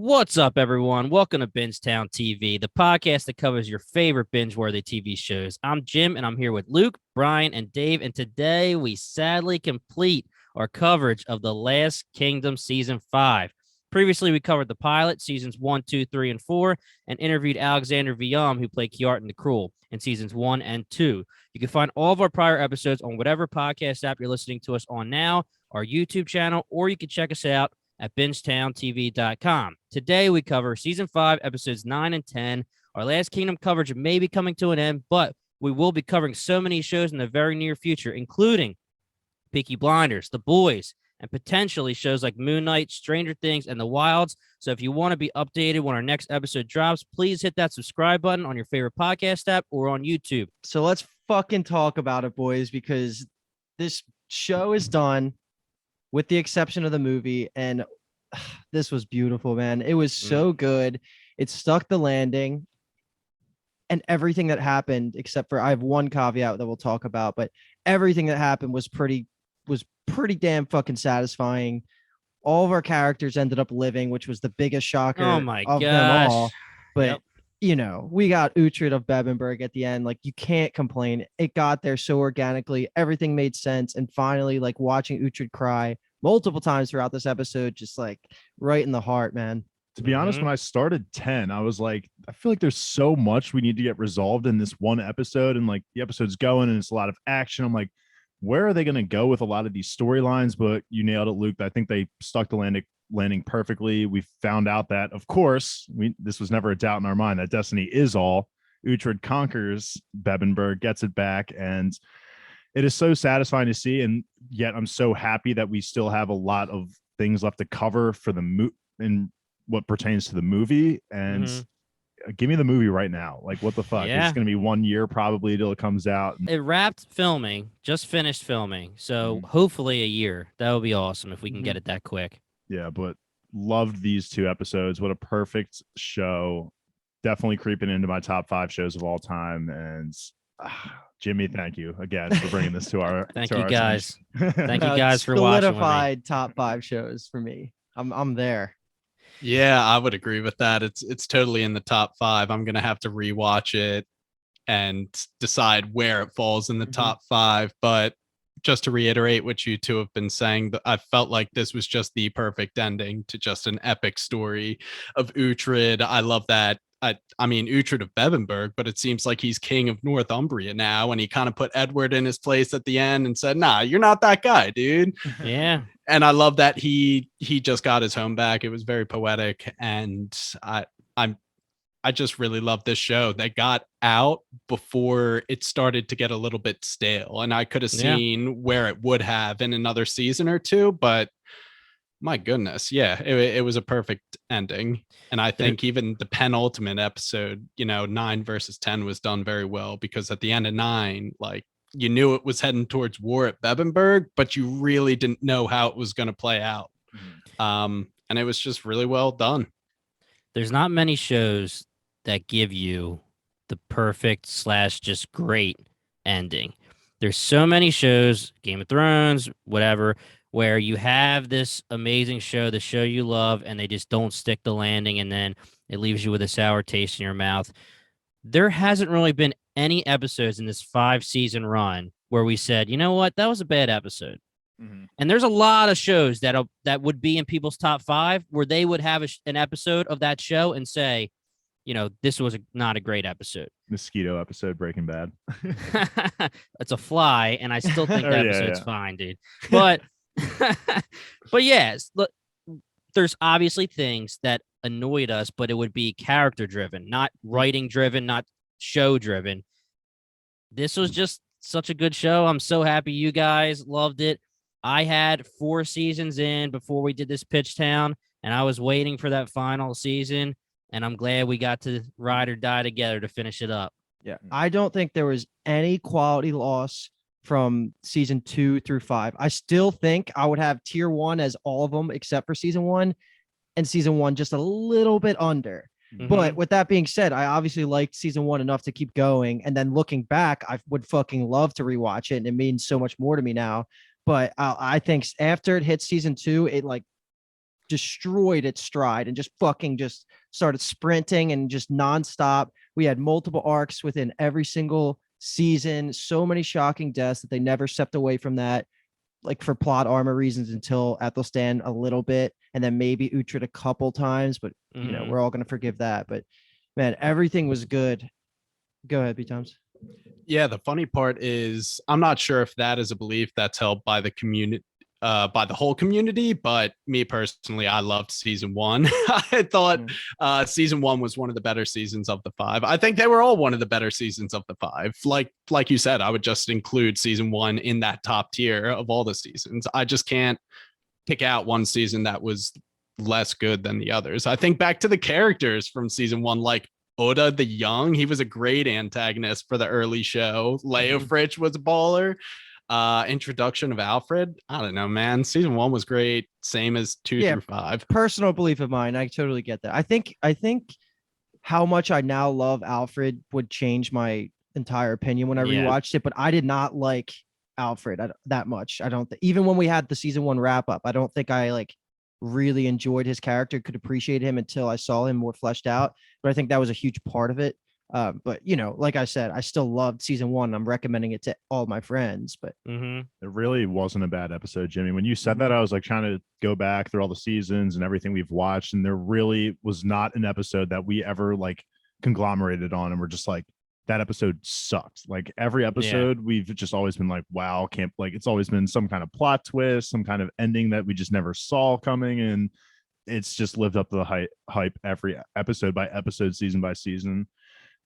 What's up, everyone? Welcome to BingetownTV, the podcast that covers your favorite binge-worthy TV shows. I'm Jim, and I'm here with Luke, Brian, and Dave, and today we sadly complete our coverage of The Last Kingdom Season 5. Previously, we covered the pilot, Seasons 1, 2, 3, and 4, and interviewed Alexander Viam, who played Kjartan the Cruel, in Seasons 1 and 2. You can find all of our prior episodes on whatever podcast app you're listening to us on now, our YouTube channel, or you can check us out at BingetownTV.com. Today, we cover Season 5, Episodes 9 and 10. Our Last Kingdom coverage may be coming to an end, but we will be covering so many shows in the very near future, including Peaky Blinders, The Boys, and potentially shows like Moon Knight, Stranger Things, and The Wilds. So if you want to be updated when our next episode drops, please hit that subscribe button on your favorite podcast app or on YouTube. So let's fucking talk about it, boys, because this show is done with the exception of the movie. And this was beautiful, man. It was so good. It stuck the landing and everything that happened, except for I have one caveat that we'll talk about, but everything that happened was pretty damn fucking satisfying. All of our characters ended up living, which was the biggest shocker Oh my of gosh. them all. But Yep. you know, we got Uhtred of Bebbanburg at the end. Like, you can't complain. It got there so organically. Everything made sense. And finally, like, watching Uhtred cry multiple times throughout this episode, just like right in the heart, man. To be honest, when I started 10, I was like, I feel like there's so much we need to get resolved in this one episode. And like the episode's going and it's a lot of action. I'm like, where are they going to go with a lot of these storylines? But you nailed it, Luke. I think they stuck the landing perfectly. We found out that, of course, this was never a doubt in our mind that destiny is all. Uhtred conquers Bebbanburg, gets it back, and it is so satisfying to see. And yet I'm so happy that we still have a lot of things left to cover for the in what pertains to the movie. And give me the movie right now. Like, what the fuck? Yeah. It's going to be 1 year probably till it comes out. It wrapped filming, just finished filming. So hopefully a year. That would be awesome if we can get it that quick. Yeah, but loved these two episodes. What a perfect show. Definitely creeping into my top 5 shows of all time. And Jimmy, thank you again for bringing this to our Thank to you our guys. attention. Thank you guys for watching. Solidified top 5 shows for me. I'm there. Yeah, I would agree with that. It's totally in the top 5. I'm gonna have to rewatch it and decide where it falls in the top 5. But just to reiterate what you two have been saying, I felt like this was just the perfect ending to just an epic story of Uhtred. I love that. I mean, Uhtred of Bebbanburg, but it seems like he's king of Northumbria now, and he kind of put Edward in his place at the end and said, nah, you're not that guy, dude. Yeah. And I love that he just got his home back. It was very poetic, and I just really love this show. They got out before it started to get a little bit stale, and I could have seen where it would have in another season or two, but my goodness, yeah, it was a perfect ending. And I think even the penultimate episode, 9 versus 10 was done very well, because at the end of 9, like, you knew it was heading towards war at Bebbanburg, but you really didn't know how it was going to play out. And it was just really well done. There's not many shows that give you the perfect / just great ending. There's so many shows, Game of Thrones, whatever, where you have this amazing show, the show you love, and they just don't stick the landing, and then it leaves you with a sour taste in your mouth. There hasn't really been any episodes in this 5-season run where we said, you know what, that was a bad episode. And there's a lot of shows that would be in people's top 5 where they would have an episode of that show and say, this was not a great episode. Mosquito episode, Breaking Bad. It's a fly, and I still think that episode's fine, dude. But but yes, look, there's obviously things that annoyed us, but it would be character driven, not writing driven, not show driven. This was just such a good show. I'm so happy you guys loved it. I had 4 seasons in before we did this pitch town, and I was waiting for that final season, and I'm glad we got to ride or die together to finish it up. Yeah, I don't think there was any quality loss from season 2 through 5. I still think I would have tier 1 as all of them except for season 1, and season 1 just a little bit under. But with that being said, I obviously liked season 1 enough to keep going. And then looking back, I would fucking love to rewatch it. And it means so much more to me now. But I think after it hits season 2, it like destroyed its stride and just fucking just started sprinting and just nonstop. We had multiple arcs within every single season, so many shocking deaths that they never stepped away from that, like for plot armor reasons until Athelstan a little bit, and then maybe Uhtred a couple times, but you know, we're all going to forgive that. But man, everything was good. Go ahead, B-Toms. Yeah, the funny part is I'm not sure if that is a belief that's held by the community, by the whole community, but me personally, I loved season 1. I thought season 1 was one of the better seasons of the 5. I think they were all one of the better seasons of the 5. Like you said, I would just include season 1 in that top tier of all the seasons. I just can't pick out one season that was less good than the others. I think back to the characters from season 1, like Oda the Young, he was a great antagonist for the early show. Leofric was a baller. Introduction of Alfred, I don't know, man. Season 1 was great, same as 2 through 5. Personal belief of mine, I totally get that. I think how much I now love Alfred would change my entire opinion when I rewatched it, but I did not like Alfred that much. I don't even when we had the season 1 wrap up, I don't think I like really enjoyed his character, could appreciate him until I saw him more fleshed out. But I think that was a huge part of it. But you know, like I said, I still loved season 1. I'm recommending it to all my friends. But it really wasn't a bad episode, Jimmy. When you said that, I was like trying to go back through all the seasons and everything we've watched, and there really was not an episode that we ever like conglomerated on and we're just like, that episode sucked. Like every episode, we've just always been like, wow, can't, like, it's always been some kind of plot twist, some kind of ending that we just never saw coming, and it's just lived up to the hype every episode by episode, season by season.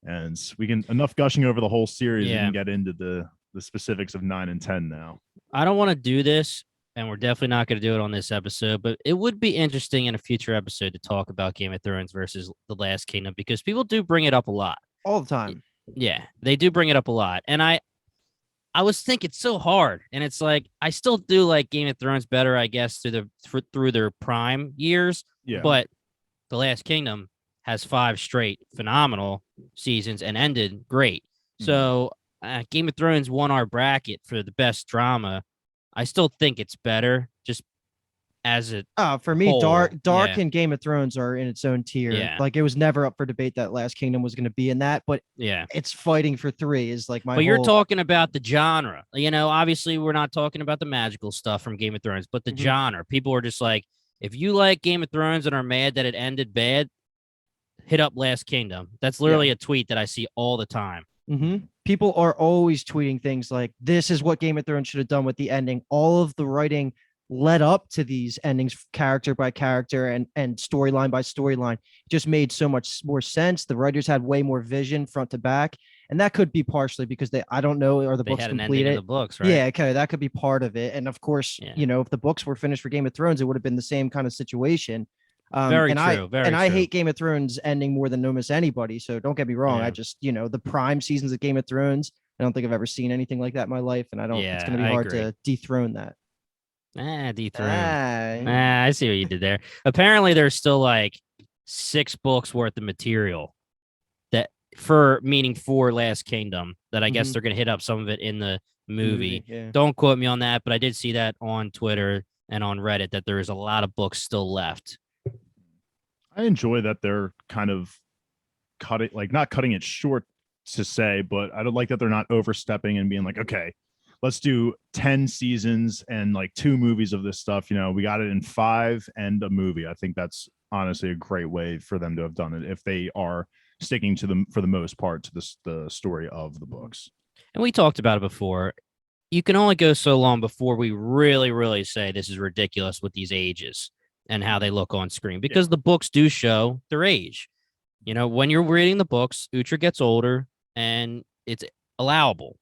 And we can enough gushing over the whole series and get into the specifics of 9 and 10 now. I don't want to do this, and we're definitely not going to do it on this episode, but it would be interesting in a future episode to talk about Game of Thrones versus The Last Kingdom, because people do bring it up a lot. All the time. Yeah, they do bring it up a lot. And I was thinking it's so hard. And it's like, I still do like Game of Thrones better, I guess, through their prime years. Yeah. But The Last Kingdom has 5 straight phenomenal seasons and ended great. So Game of Thrones won our bracket for the best drama. I still think it's better just as a for me, whole. Dark and Game of Thrones are in its own tier. Yeah. Like it was never up for debate that Last Kingdom was going to be in that, but it's fighting for 3 is like my But you're talking about the genre. You know, obviously we're not talking about the magical stuff from Game of Thrones, but the genre. People are just like, if you like Game of Thrones and are mad that it ended bad, hit up Last Kingdom. That's literally a tweet that I see all the time. People are always tweeting things like, this is what Game of Thrones should have done with the ending. All of the writing led up to these endings, character by character and storyline by storyline. It just made so much more sense. The writers had way more vision front to back. And that could be partially because I don't know, are the books completed? The books, right? Yeah, okay, that could be part of it. And of course, you know, if the books were finished for Game of Thrones, it would have been the same kind of situation. Very true. I hate Game of Thrones ending more than almost anybody. So don't get me wrong. I just, you know, the prime seasons of Game of Thrones, I don't think I've ever seen anything like that in my life. And it's going to be hard to dethrone that. Dethrone. I see what you did there. Apparently there's still like 6 books worth of material for Last Kingdom that I guess they're going to hit up some of it in the movie. Don't quote me on that, but I did see that on Twitter and on Reddit that there is a lot of books still left. I enjoy that they're kind of not cutting it short to say, but I don't like that they're not overstepping and being like, okay, let's do 10 seasons and like 2 movies of this stuff. You know, we got it in 5 and a movie. I think that's honestly a great way for them to have done it if they are sticking to them for the most part to the story of the books. And we talked about it before. You can only go so long before we really, really say this is ridiculous with these ages and how they look on screen, because the books do show their age. You know, when you're reading the books, Uhtred gets older and it's allowable,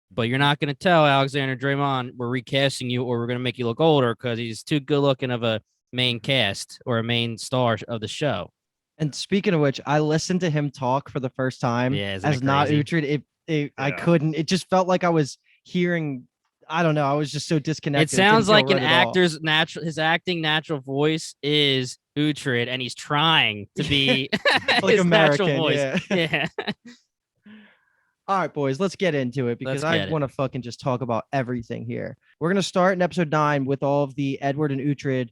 but you're not going to tell Alexander Draymond, we're recasting you or we're going to make you look older because he's too good looking of a main cast or a main star of the show. And speaking of which, I listened to him talk for the first time as not Uhtred. I couldn't, it just felt like I was hearing, I don't know. I was just so disconnected. It sounds like an actor's his acting natural voice is Uhtred, and he's trying to be like his American, natural voice. Yeah. All right, boys, let's get into it because I want to fucking just talk about everything here. We're going to start in episode 9 with all of the Edward and Uhtred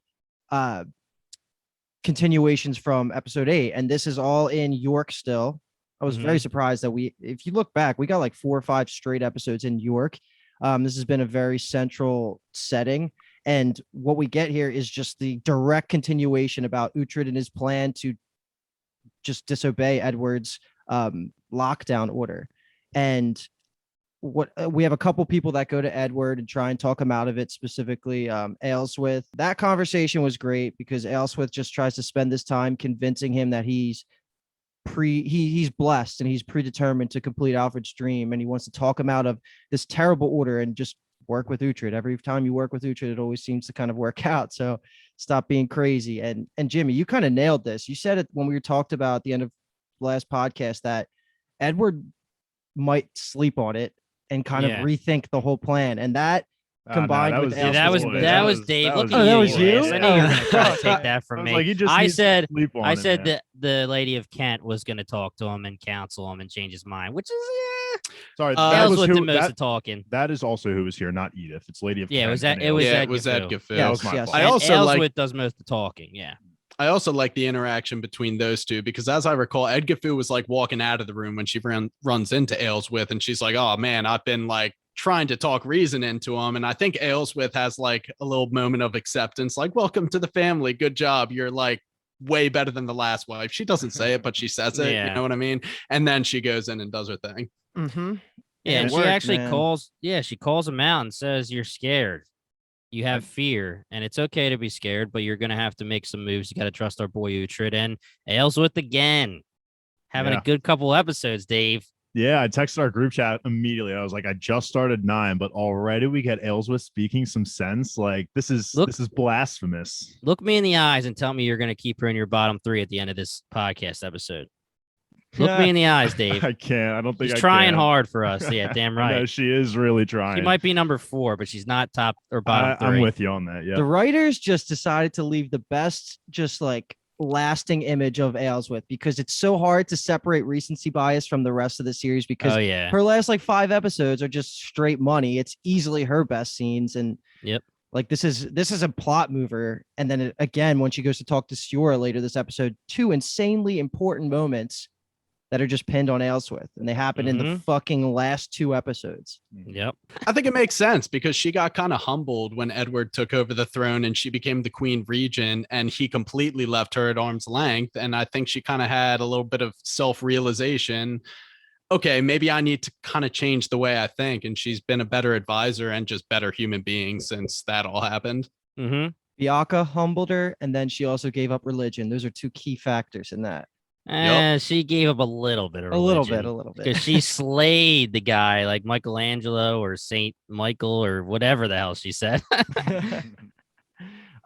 continuations from episode 8, and this is all in York still. I was very surprised that if you look back, we got like 4 or 5 straight episodes in York. This has been a very central setting. And what we get here is just the direct continuation about Uhtred and his plan to just disobey Edward's lockdown order. And what we have a couple people that go to Edward and try and talk him out of it, specifically Aelswith. That conversation was great because Aelswith just tries to spend this time convincing him that he's blessed and he's predetermined to complete Alfred's dream, and he wants to talk him out of this terrible order and just work with Uhtred. Every time you work with Uhtred, it always seems to kind of work out. So stop being crazy. And Jimmy, you kind of nailed this. You said it when we talked about at the end of last podcast that Edward might sleep on it and kind of rethink the whole plan, and that combined with that was Dave. Look at that you. was you. I knew you were going to try to take that from me. Like, I said that the Lady of Kent was going to talk to him and counsel him and change his mind, which is sorry. That was the most of talking. That is also who was here, not Edith. It's Lady of Kent. It was Ed Giffey. That was my fault. I also Aelswith does most of the talking. Yeah. I also like the interaction between those two because, as I recall, Ed Giffey was like walking out of the room when she runs into Aelswith, and she's like, "Oh man, I've been like trying to talk reason into him." And I think Aelswith has like a little moment of acceptance, like, "Welcome to the family. Good job. You're like way better than the last wife." She doesn't say it, but she says it. You know what I mean? And then she goes in and does her thing. Yeah, and she actually calls him out and says, "You're scared. You have fear, and it's okay to be scared, but you're going to have to make some moves. You got to trust our boy Uhtred." And Aelswith again, having a good couple episodes, Dave. Yeah, I texted our group chat immediately. I was like, I just started 9, but already we get Aelswith speaking some sense. Like, this is blasphemous. Look me in the eyes and tell me you're going to keep her in your bottom 3 at the end of this podcast episode. Look me in the eyes, Dave. I can't. I don't think she's trying hard for us. Yeah, damn right. No, she is really trying. She might be number 4, but she's not top or bottom 3. I'm with you on that. Yeah. The writers just decided to leave the best, just like lasting image of Aelswith because it's so hard to separate recency bias from the rest of the series because her last like 5 episodes are just straight money. It's easily her best scenes, and like this is a plot mover. And then again, when she goes to talk to Siora later this episode, 2 insanely important moments that are just pinned on Aelswith, and they happen in the fucking last 2 episodes. Yep. I think it makes sense because she got kind of humbled when Edward took over the throne and she became the queen regent, and he completely left her at arm's length. And I think she kind of had a little bit of self-realization. Okay, maybe I need to kind of change the way I think. And she's been a better advisor and just better human being since that all happened. Bianca humbled her, and then she also gave up religion. Those are 2 key factors in that. She gave up a little bit of religion. A little bit. Because she slayed the guy like Michelangelo or Saint Michael or whatever the hell she said.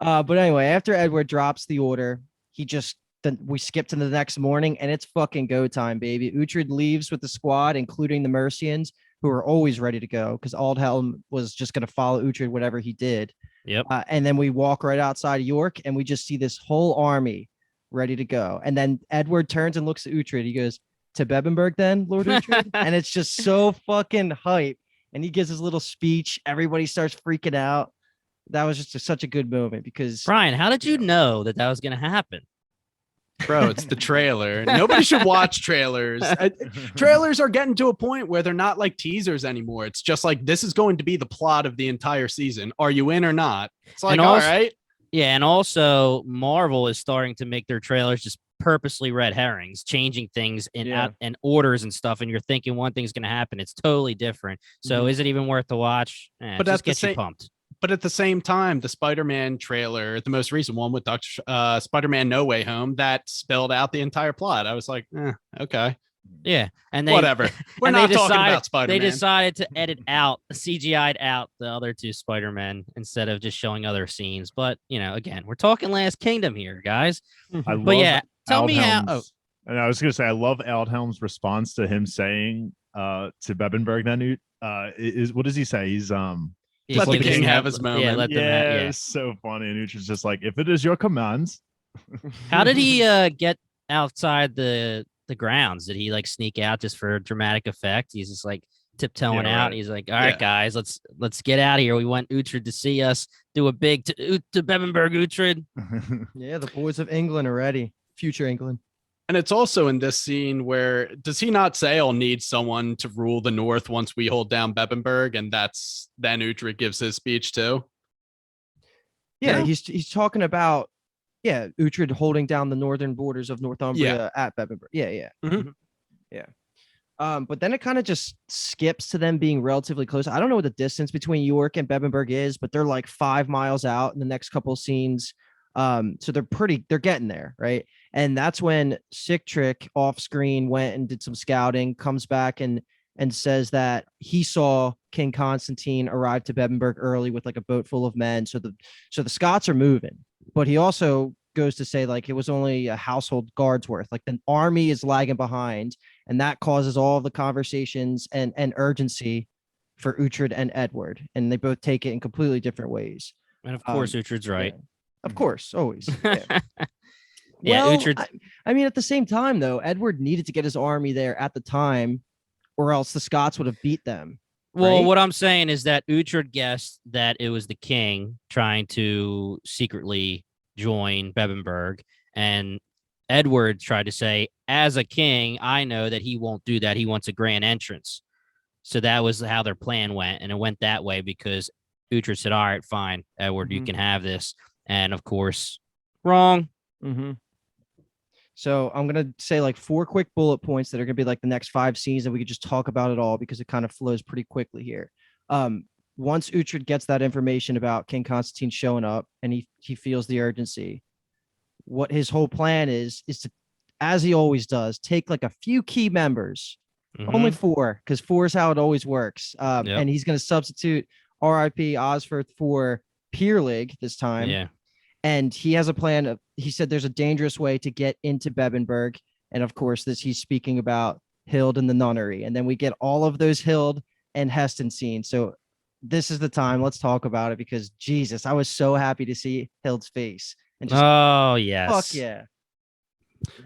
But anyway, after Edward drops the order, we skip to the next morning, and it's fucking go time, baby. Uhtred leaves with the squad, including the Mercians, who are always ready to go because Aldhelm was just going to follow Uhtred whatever he did. Yep. And then we walk right outside York, and we just see this whole army ready to go. And then Edward turns and looks at Uhtred. He goes, "To Bebbanburg then, Lord Uhtred?" And it's just so fucking hype. And he gives his little speech. Everybody starts freaking out. That was just such a good moment because... Brian, how did you know that was going to happen? Bro, it's the trailer. Nobody should watch trailers. Trailers are getting to a point where they're not like teasers anymore. It's just like, this is going to be the plot of the entire season. Are you in or not? It's like, all right. Yeah, and also Marvel is starting to make their trailers just purposely red herrings, changing things in orders and stuff, and you're thinking one thing's going to happen. It's totally different. So is it even worth to watch? But just get you pumped. But at the same time, the Spider-Man trailer, the most recent one with Spider-Man No Way Home, that spelled out the entire plot. I was like, okay. Yeah, and whatever. We're not talking about Spider-Man. They decided to CGI'd out the other 2 Spider-Men instead of just showing other scenes. But again, we're talking Last Kingdom here, guys. Tell me how. Oh. And I was gonna say, I love Aldhelm's response to him saying to Bebbanburg. Then what does he say? He's let the king have his moment. Yeah, let them have. It's so funny. And Uhtred's just like, if it is your commands. How did he get outside the grounds? Did he like sneak out just for dramatic effect? He's just like tiptoeing Yeah, out. right. He's like, all right, guys, let's get out of here. We want Uhtred to see us. Do a big to Bebbanburg, Uhtred. Yeah, the boys of England are ready. Future England. And it's also in this scene where does he not say I'll need someone to rule the North once we hold down Bebbanburg? And that's then Uhtred gives his speech too. Yeah, he's talking about Uhtred holding down the northern borders of Northumbria at Bebbanburg. Yeah. Mhm. Yeah. But then it kind of just skips to them being relatively close. I don't know what the distance between York and Bebbanburg is, but they're like 5 miles out in the next couple of scenes. So they're getting there, right? And that's when Sick Trick off screen went and did some scouting, comes back and says that he saw King Constantine arrive to Bebbanburg early with like a boat full of men. So the Scots are moving, but he also goes to say like it was only a household guard's worth, like the army is lagging behind, and that causes all the conversations and urgency for Uhtred and Edward, and they both take it in completely different ways. And of course, Uhtred's right. Yeah. Of course, always. Yeah. Yeah, Well, Uhtred. I mean, at the same time, though, Edward needed to get his army there at the time, or else the Scots would have beat them. Well, right? what I'm saying is that Uhtred guessed that it was the king trying to secretly join Bebbanburg, and Edward tried to say, as a king, I know that he won't do that. He wants a grand entrance. So that was how their plan went, and it went that way because Uhtred said, all right, fine, Edward, you can have this. And of course, wrong. Mm-hmm. So I'm going to say like 4 quick bullet points that are going to be like the next 5 scenes, and we could just talk about it all because it kind of flows pretty quickly here. Once Uhtred gets that information about King Constantine showing up and he feels the urgency, what his whole plan is to, as he always does, take like a few key members, only 4, because 4 is how it always works. And he's going to substitute R.I.P. Aelswith for Peerlig this time. Yeah. And he has a plan of, he said there's a dangerous way to get into Bebbanburg. And of course, he's speaking about Hild and the nunnery. And then we get all of those Hild and Haesten scenes. So this is the time. Let's talk about it because Jesus, I was so happy to see Hild's face. And just, oh, yes. fuck yeah.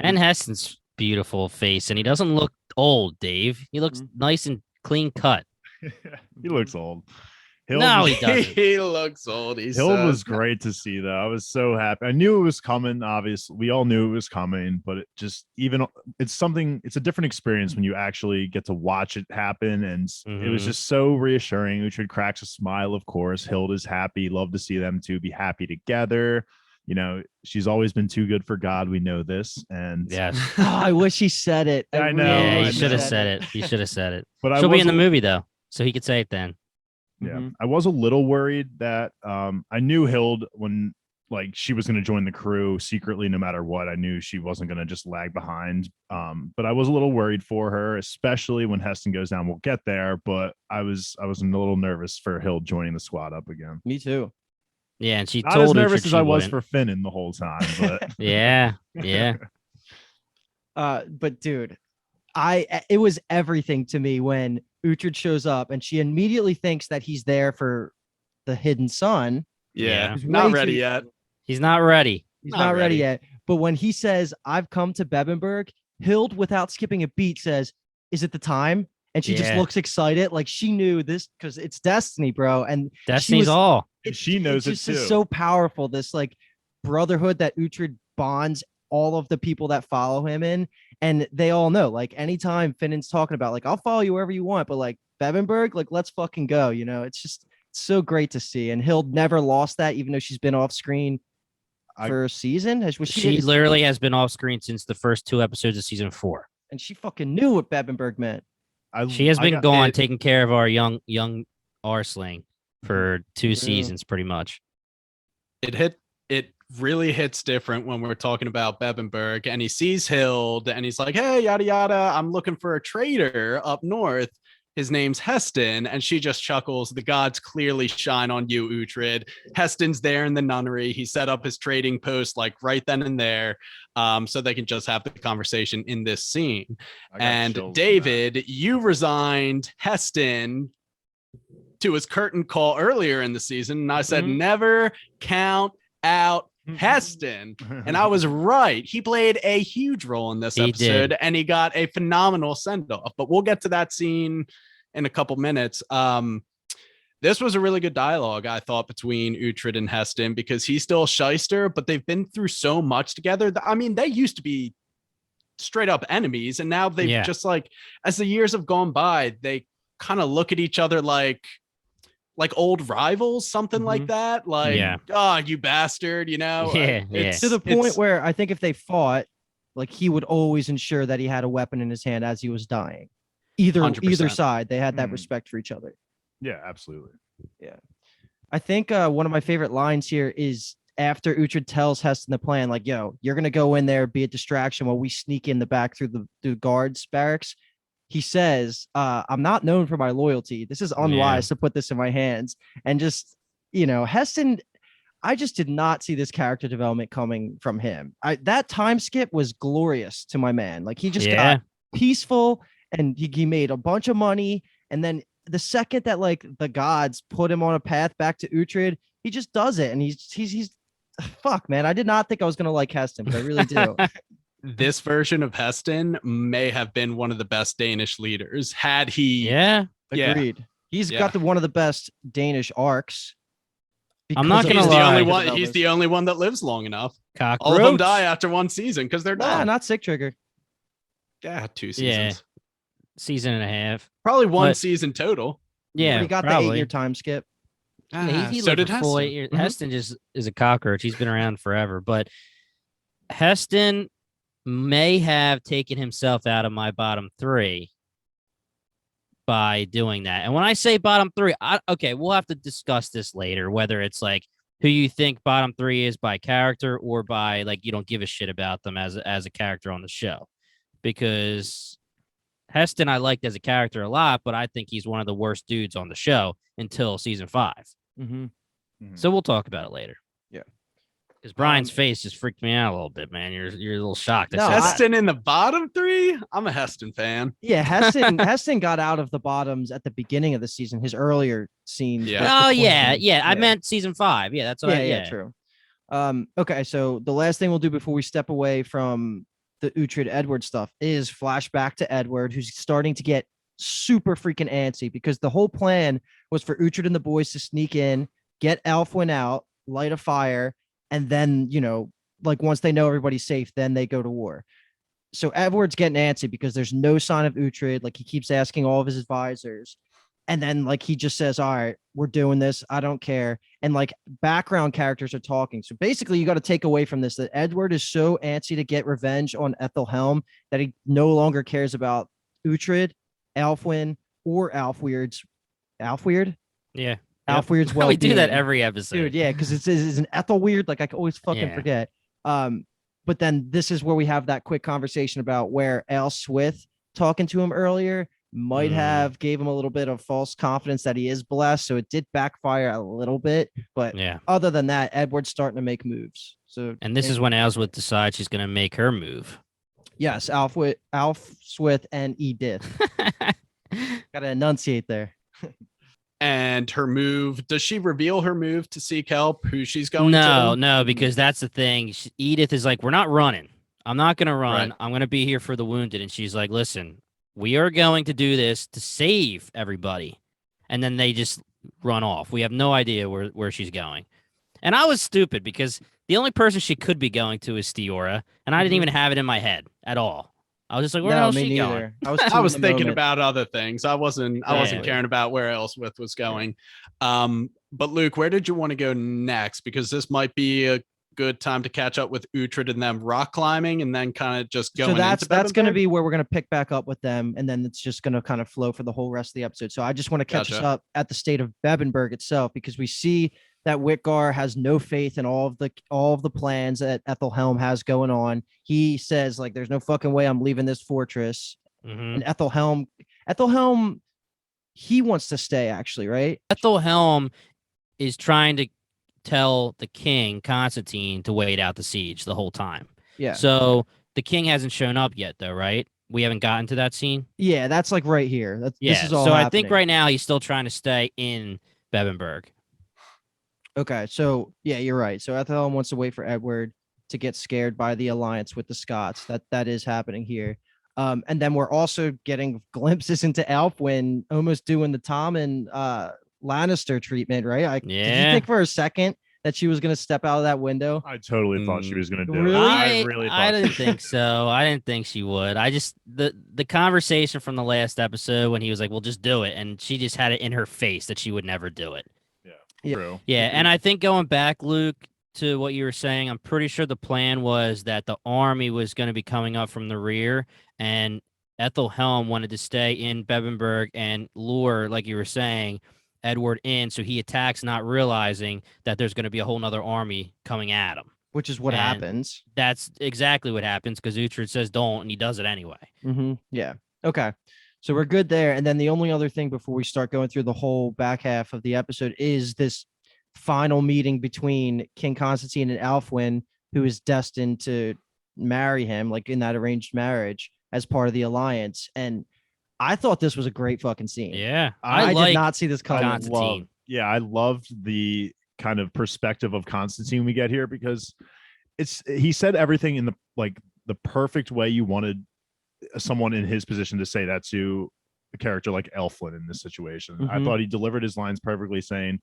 And Haesten's beautiful face. And he doesn't look old, Dave. He looks nice and clean cut. He looks old. Hild No, he doesn't. He looks old. Hild was great to see, though. I was so happy. I knew it was coming. Obviously, we all knew it was coming, but it just it's a different experience when you actually get to watch it happen. And it was just so reassuring. Uhtred cracks a smile, of course. Hild is happy. Love to see them two be happy together. You know, she's always been too good for God. We know this. And yes. I wish he said it. I know. Yeah, I he should have know. said it. He should have said it. But she'll be in the movie, though, so he could say it then. Yeah, I was a little worried that I knew Hild when like she was going to join the crew secretly, no matter what. I knew she wasn't going to just lag behind. But I was a little worried for her, especially when Haesten goes down. We'll get there, but I was a little nervous for Hild joining the squad up again. Me too. Yeah, and she Not told as nervous Uhtred as she I was wouldn't. for Finnan the whole time, but yeah. But dude, it was everything to me when Uhtred shows up and she immediately thinks that he's there for the hidden son. Yeah. He's Not way ready too- yet. He's not ready. He's Not not ready ready. yet. But when he says, I've come to Bebbanburg, Hild, without skipping a beat, says, is it the time? And she just Yeah. looks excited. Like she knew this because it's destiny, bro. And Destiny's all. she knows it just too. is so powerful. This like brotherhood that Uhtred bonds all of the people that follow him in. And they all know, like anytime Finnan's talking about, like, I'll follow you wherever you want, but like Bebbanburg, like, let's fucking go. You know, it's just so great to see. And Hild never lost that, even though she's been off screen for a season. She literally has been off screen since the first 2 episodes of season 4. And she fucking knew what Bebbanburg meant. She has been gone taking care of our young Arsling for 2 seasons, pretty much. It really hits different when we're talking about Bebbanburg and he sees Hild and he's like, hey, yada yada, I'm looking for a trader up north. His name's Haesten, and she just chuckles. The gods clearly shine on you, Uhtred. Haesten's there in the nunnery. He set up his trading post like right then and there, so they can just have the conversation in this scene. And David, you resigned Haesten to his curtain call earlier in the season, and I said, never count out Haesten. And I was right. He played a huge role in this episode, and he got a phenomenal send-off. But we'll get to that scene in a couple minutes. This was a really good dialogue, I thought, between Uhtred and Haesten, because he's still a shyster, but they've been through so much together. I mean, they used to be straight up enemies, and now they've just like, as the years have gone by, they kind of look at each other like old rivals, something like that. Like, oh, you bastard, you know? It's to the point where I think if they fought, like, he would always ensure that he had a weapon in his hand as he was dying. Either 100%. side, they had that respect for each other. Yeah, absolutely. Yeah. I think one of my favorite lines here is after Uhtred tells Haesten the plan, like, yo, you're going to go in there, be a distraction while we sneak in the back through the guards barracks. He says, I'm not known for my loyalty. This is unwise to put this in my hands. And just, you know, Haesten, I just did not see this character development coming from him. That time skip was glorious to my man. Like, he just got peaceful, and he made a bunch of money. And then the second that, like, the gods put him on a path back to Uhtred, he just does it. And he's fuck, man. I did not think I was going to like Haesten, but I really do. This version of Haesten may have been one of the best Danish leaders had he. Agreed. He's got one of the best Danish arcs. I'm not gonna lie. He's the only one that lives long enough. Cockroach. All of them die after one season because they're done. Not Sick Trigger. Yeah, 2 seasons. Season and a half. Probably one season total. Yeah, he got probably. the 8-year time skip. He so did Haesten. 8 years. Haesten just is a cockroach. He's been around forever. But Haesten may have taken himself out of my bottom 3 by doing that. And when I say bottom 3, we'll have to discuss this later, whether it's like who you think bottom 3 is by character or by, like, you don't give a shit about them as a character on the show. Because Haesten I liked as a character a lot, but I think he's one of the worst dudes on the show until season 5. So we'll talk about it later. Yeah. Because Brian's face just freaked me out a little bit, man. You're a little shocked. Haesten in the bottom 3? I'm a Haesten fan. Yeah, Haesten got out of the bottoms at the beginning of the season, his earlier scene. Yeah. Oh, yeah. I meant season 5. Yeah, that's what true. Okay, so the last thing we'll do before we step away from the Uhtred Edward stuff is flashback to Edward, who's starting to get super freaking antsy because the whole plan was for Uhtred and the boys to sneak in, get Aelswith out, light a fire, and then, you know, like, once they know everybody's safe, then they go to war. So Edward's getting antsy because there's no sign of Uhtred. Like, he keeps asking all of his advisors. And then, like, he just says, all right, we're doing this. I don't care. And, like, background characters are talking. So basically, you got to take away from this that Edward is so antsy to get revenge on Ethelhelm that he no longer cares about Uhtred, Aelswith, or Aelfweird. Yeah. Aelfweird's we do that every episode. Dude, yeah, because it's an Ethelweird. Like, I always fucking forget. But then this is where we have that quick conversation about where Aelswith, talking to him earlier, might have gave him a little bit of false confidence that he is blessed. So it did backfire a little bit. But other than that, Edward's starting to make moves. And this is when Aelswith decides she's going to make her move. Yes, Aelswith and Edith. Got to enunciate there. And her move, does she reveal her move to seek help, who she's going to? No, because that's the thing. Edith is like, we're not running. I'm not going to run. Right. I'm going to be here for the wounded. And she's like, listen, we are going to do this to save everybody. And then they just run off. We have no idea where she's going. And I was stupid because the only person she could be going to is Stiora. And I didn't even have it in my head at all. I was just like, where else is she going? I was thinking about other things. I wasn't caring about where Aelswith was going. But Luke, where did you want to go next? Because this might be a good time to catch up with Uhtred and them rock climbing, and then kind of just going. So that's going to be where we're going to pick back up with them, and then it's just going to kind of flow for the whole rest of the episode. So I just want to catch us up at the state of Bebbanburg itself, because we see that Whitgar has no faith in all of the plans that Ethelhelm has going on. He says, like, there's no fucking way I'm leaving this fortress. And Ethelhelm, he wants to stay, actually, right? Ethelhelm is trying to tell the king, Constantine, to wait out the siege the whole time. Yeah. So the king hasn't shown up yet, though, right? We haven't gotten to that scene. Yeah, that's like right here. This is all so happening. I think right now he's still trying to stay in Bebbanburg. Okay, so yeah, you're right. So Ethelhelm wants to wait for Edward to get scared by the alliance with the Scots. That is happening here. And then we're also getting glimpses into Aelwith almost doing the Tom and Lannister treatment, right? Did you think for a second that she was going to step out of that window? I totally thought she was going to do Really? it. I really thought I didn't think so. I didn't think she would. I just the conversation from the last episode when he was like, "Well, just do it," and she just had it in her face that she would never do it. Yeah. True. Yeah, and I think going back, Luke, to what you were saying, I'm pretty sure the plan was that the army was going to be coming up from the rear, and Ethelhelm wanted to stay in Bebbanburg and lure, like you were saying, Edward in, so he attacks, not realizing that there's going to be a whole nother army coming at him. Which is what And happens. That's exactly what happens because Uhtred says don't, and he does it anyway. Yeah. Okay. So we're good there. And then the only other thing before we start going through the whole back half of the episode is this final meeting between King Constantine and Aelwith, who is destined to marry him, like in that arranged marriage as part of the alliance. And I thought this was a great fucking scene. Yeah, I did not see this coming. Constantine. I loved the kind of perspective of Constantine we get here because he said everything in the perfect way you wanted someone in his position to say that to a character like Aelwith in this situation. I thought he delivered his lines perfectly, saying,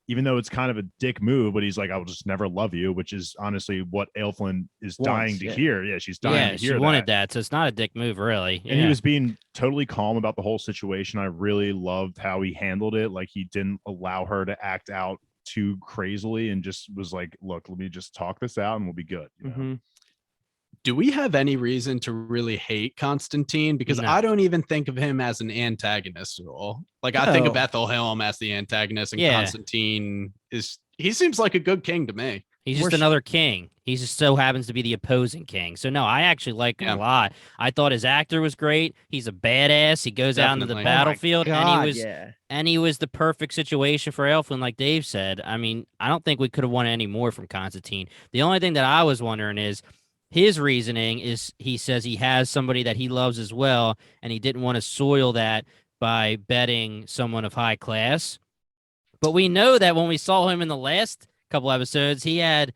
even though it's kind of a dick move, but he's like, I will just never love you, which is honestly what Aelwith is dying to hear. Yeah, she's dying to hear she wanted that. So it's not a dick move, really. And he was being totally calm about the whole situation. I really loved how he handled it. Like, he didn't allow her to act out too crazily and just was like, look, let me just talk this out and we'll be good. You know? Do we have any reason to really hate Constantine? Because I don't even think of him as an antagonist at all. Like, I think of Ethelhelm as the antagonist, and Constantine he seems like a good king to me. He's just another king. He just so happens to be the opposing king. So no, I actually like him a lot. I thought his actor was great. He's a badass. He goes out into the battlefield, and he was the perfect situation for Aelwith, like Dave said. I mean, I don't think we could have won any more from Constantine. The only thing that I was wondering is, his reasoning is he says he has somebody that he loves as well, and he didn't want to soil that by betting someone of high class. But we know that when we saw him in the last couple episodes, he had,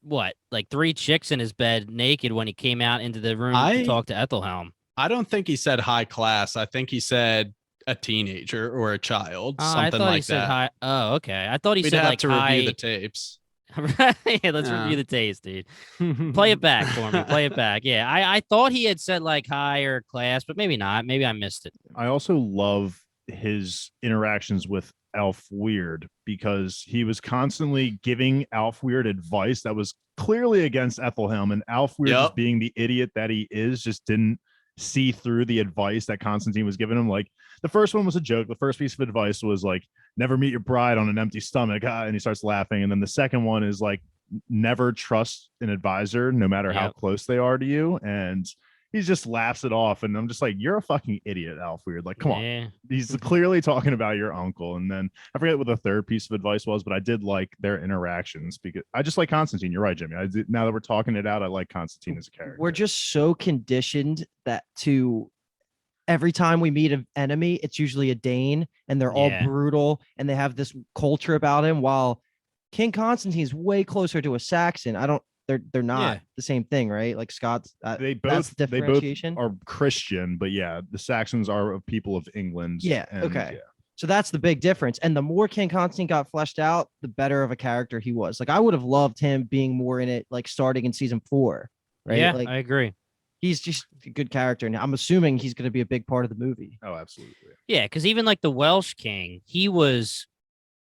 like 3 chicks in his bed naked when he came out into the room to talk to Ethelhelm. I don't think he said high class. I think he said a teenager or a child, something like he said high. Oh, okay. I thought he We'd said have like to high... review the tapes. Yeah, let's review the taste, dude. Play it back for me. Play it back. Yeah, I thght he had said like higher class, but maybe not. Maybe I missed it. I also love his interactions with Aelwith because he was constantly giving Aelwith advice that was clearly against Ethelhelm, and Aelwith, just being the idiot that he is, just didn't see through the advice that Constantine was giving him. Like, the first one was a joke. The first piece of advice was like, never meet your bride on an empty stomach. And he starts laughing. And then the second one is like, never trust an advisor, no matter how close they are to you. And he just laughs it off. And I'm just like, you're a fucking idiot, Aelwith. Like, come on. He's clearly talking about your uncle. And then I forget what the third piece of advice was, but I did like their interactions because I just like Constantine. You're right, Jimmy. Now that we're talking it out, I like Constantine as a character. We're just so conditioned that every time we meet an enemy, it's usually a Dane, and they're all brutal, and they have this culture about him. While King Constantine's way closer to a Saxon. They're not the same thing, right? Like Scots. They both are Christian, but the Saxons are of people of England. So that's the big difference. And the more King Constantine got fleshed out, the better of a character he was. Like, I would have loved him being more in it, like starting in season 4. Right? Yeah, like, I agree. He's just a good character, and I'm assuming he's going to be a big part of the movie. Oh, absolutely. Yeah, because even like the Welsh king, he was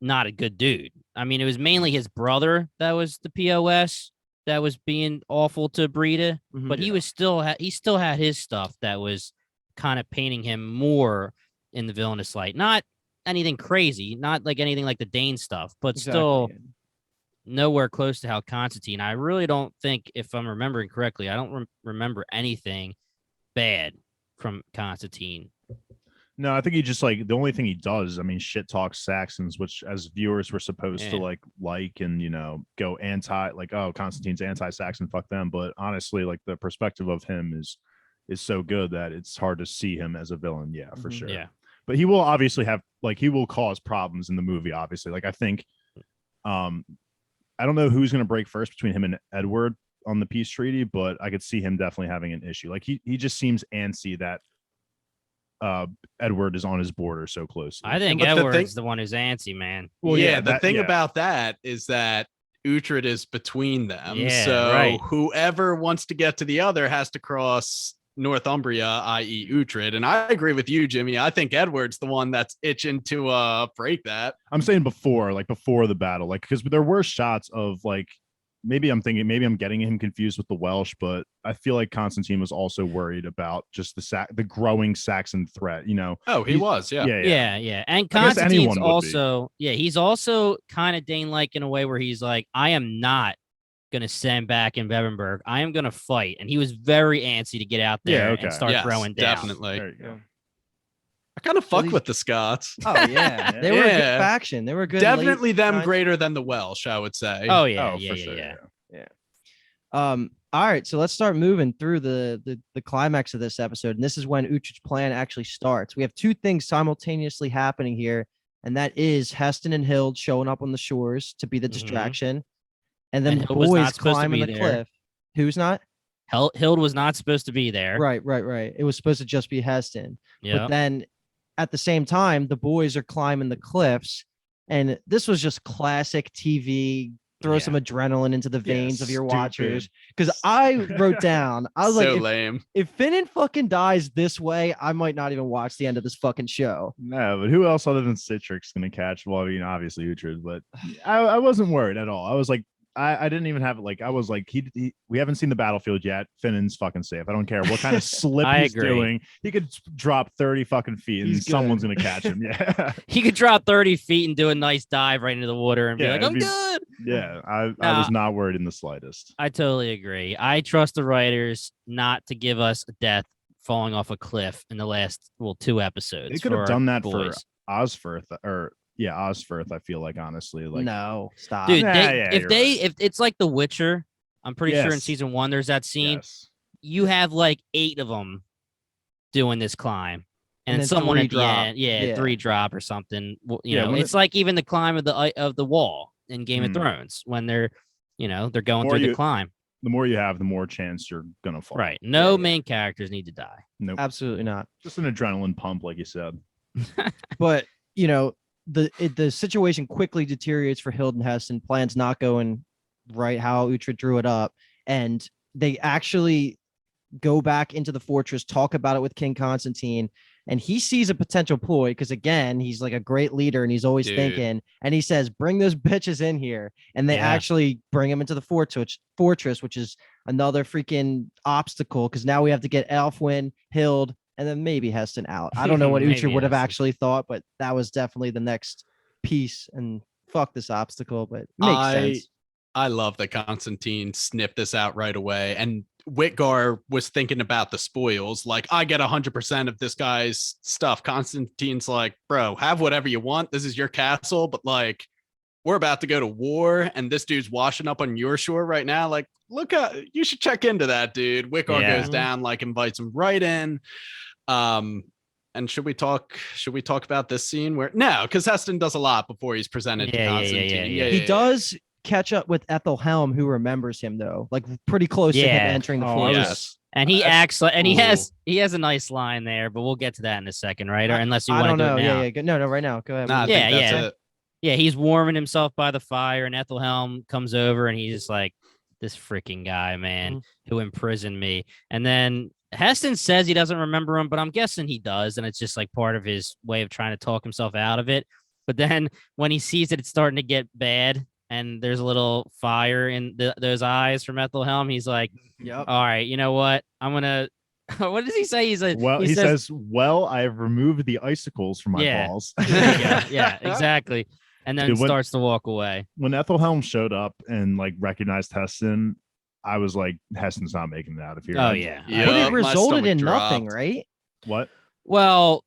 not a good dude. I mean, it was mainly his brother that was the POS that was being awful to Brita, but he still had his stuff that was kind of painting him more in the villainous light. Not anything crazy, not like anything like the Dane stuff, but still nowhere close to how Constantine. I really don't think, if I'm remembering correctly, I don't remember anything bad from Constantine. No, I think he just like the only thing he does, I mean, shit talks Saxons, which as viewers we're supposed to like and go anti, like, oh, Constantine's anti-Saxon, fuck them. But honestly, like, the perspective of him is so good that it's hard to see him as a villain. Yeah, for sure. Yeah, but he will obviously have, like, he will cause problems in the movie. Obviously, like, I think, I don't know who's going to break first between him and Edward, on the peace treaty, but I could see him definitely having an issue. Like he just seems antsy that Edward is on his border so closely. I think But Edward's the one who's antsy, man. Well, the thing about that is that Uhtred is between them. Yeah, so right. whoever wants to get to the other has to cross Northumbria, i.e. Uhtred. And I agree with you, Jimmy. I think Edward's the one that's itching to break that. I'm saying before the battle, like, because there were shots of like, maybe I'm getting him confused with the Welsh, but I feel like Constantine was also worried about just the growing Saxon threat, you know. Oh, he was, yeah. Yeah. And I guess Constantine's anyone would also, he's also kind of Dane-like in a way where he's like, I am not going to stand back in Bebbanburg. I am going to fight. And he was very antsy to get out there and start throwing down. Definitely. There you go. I kind of fuck with the Scots. Oh yeah, they were a good faction. They were good. Definitely them greater than the Welsh, I would say. Oh yeah, for sure. Yeah. All right, so let's start moving through the climax of this episode, and this is when Uhtred's plan actually starts. We have two things simultaneously happening here, and that is Haesten and Hild showing up on the shores to be the distraction, and then And the Hild was boys not supposed to climbing be the there. cliff. Who's not? Hild was not supposed to be there. Right. It was supposed to just be Haesten. Yeah. But then at the same time, the boys are climbing the cliffs. And this was just classic TV. Throw some adrenaline into the veins of your watchers. Because I wrote down, I was so like, lame. if Finan fucking dies this way, I might not even watch the end of this fucking show. No, but who else other than Citrix going to catch? Well, I mean, obviously Uhtred, but I wasn't worried at all. I was like, I didn't even have it. Like, I was like, we haven't seen the battlefield yet. Finan's fucking safe. I don't care what kind of slip he's doing. He could drop 30 fucking feet and someone's going to catch him. Yeah. He could drop 30 feet and do a nice dive right into the water and be like, I'm good. Yeah. I was not worried in the slightest. I totally agree. I trust the writers not to give us a death falling off a cliff in the last, 2 episodes. They could have done that boys. for Osfirth Osfirth, I feel like, honestly. Like, no, stop. Dude, if if it's like The Witcher, I'm pretty sure in season 1 there's that scene. Yes. You have like 8 of them doing this climb, and then someone 3 at the drop. end, 3 drop or something. You know, when it's like even the climb of the wall in Game of Thrones when they're going through the climb. The more you have, the more chance you're gonna fall. Right. No main characters need to die. Nope. Absolutely not. Just an adrenaline pump, like you said. But the situation quickly deteriorates for Hild and Haesten. Plans not going right how Uhtred drew it up, and they actually go back into the fortress, talk about it with King Constantine, and he sees a potential ploy because again he's like a great leader and he's always thinking, and he says, bring those bitches in here, and they actually bring him into the fortress, which is another freaking obstacle because now we have to get Aelwith, Hild, and then maybe Haesten out. I don't know what Uhtred would have actually thought, but that was definitely the next piece. And fuck this obstacle, but makes sense. I love that Constantine snipped this out right away. And Whitgar was thinking about the spoils. Like, I get 100% of this guy's stuff. Constantine's like, bro, have whatever you want. This is your castle, but like, we're about to go to war, and this dude's washing up on your shore right now. Like, look, you should check into that, dude. Whitgar goes down, like, invites him right in. And should we talk about this scene where because Haesten does a lot before he's presented to Constantine. He does catch up with Ethelhelm, who remembers him though, like pretty close to him entering the fortress. Yes. And he acts like, and he has a nice line there, but we'll get to that in a second, right? Or unless you want to do it now. No, right now. Go ahead. Nah, Yeah, he's warming himself by the fire, and Ethelhelm comes over, and he's just like, this freaking guy, man, who imprisoned me. And then Haesten says he doesn't remember him, but I'm guessing he does, and it's just like part of his way of trying to talk himself out of it. But then when he sees that it's starting to get bad, and there's a little fire in those eyes from Ethelhelm, he's like, all right, you know what? I'm going to, what does he say? He says, well, I've removed the icicles from my balls. Yeah, exactly. And then starts to walk away. When Ethelhelm showed up and like recognized Haesten, I was like, Haesten's not making it out of here. Oh, yeah. But it resulted in nothing, right? What? Well,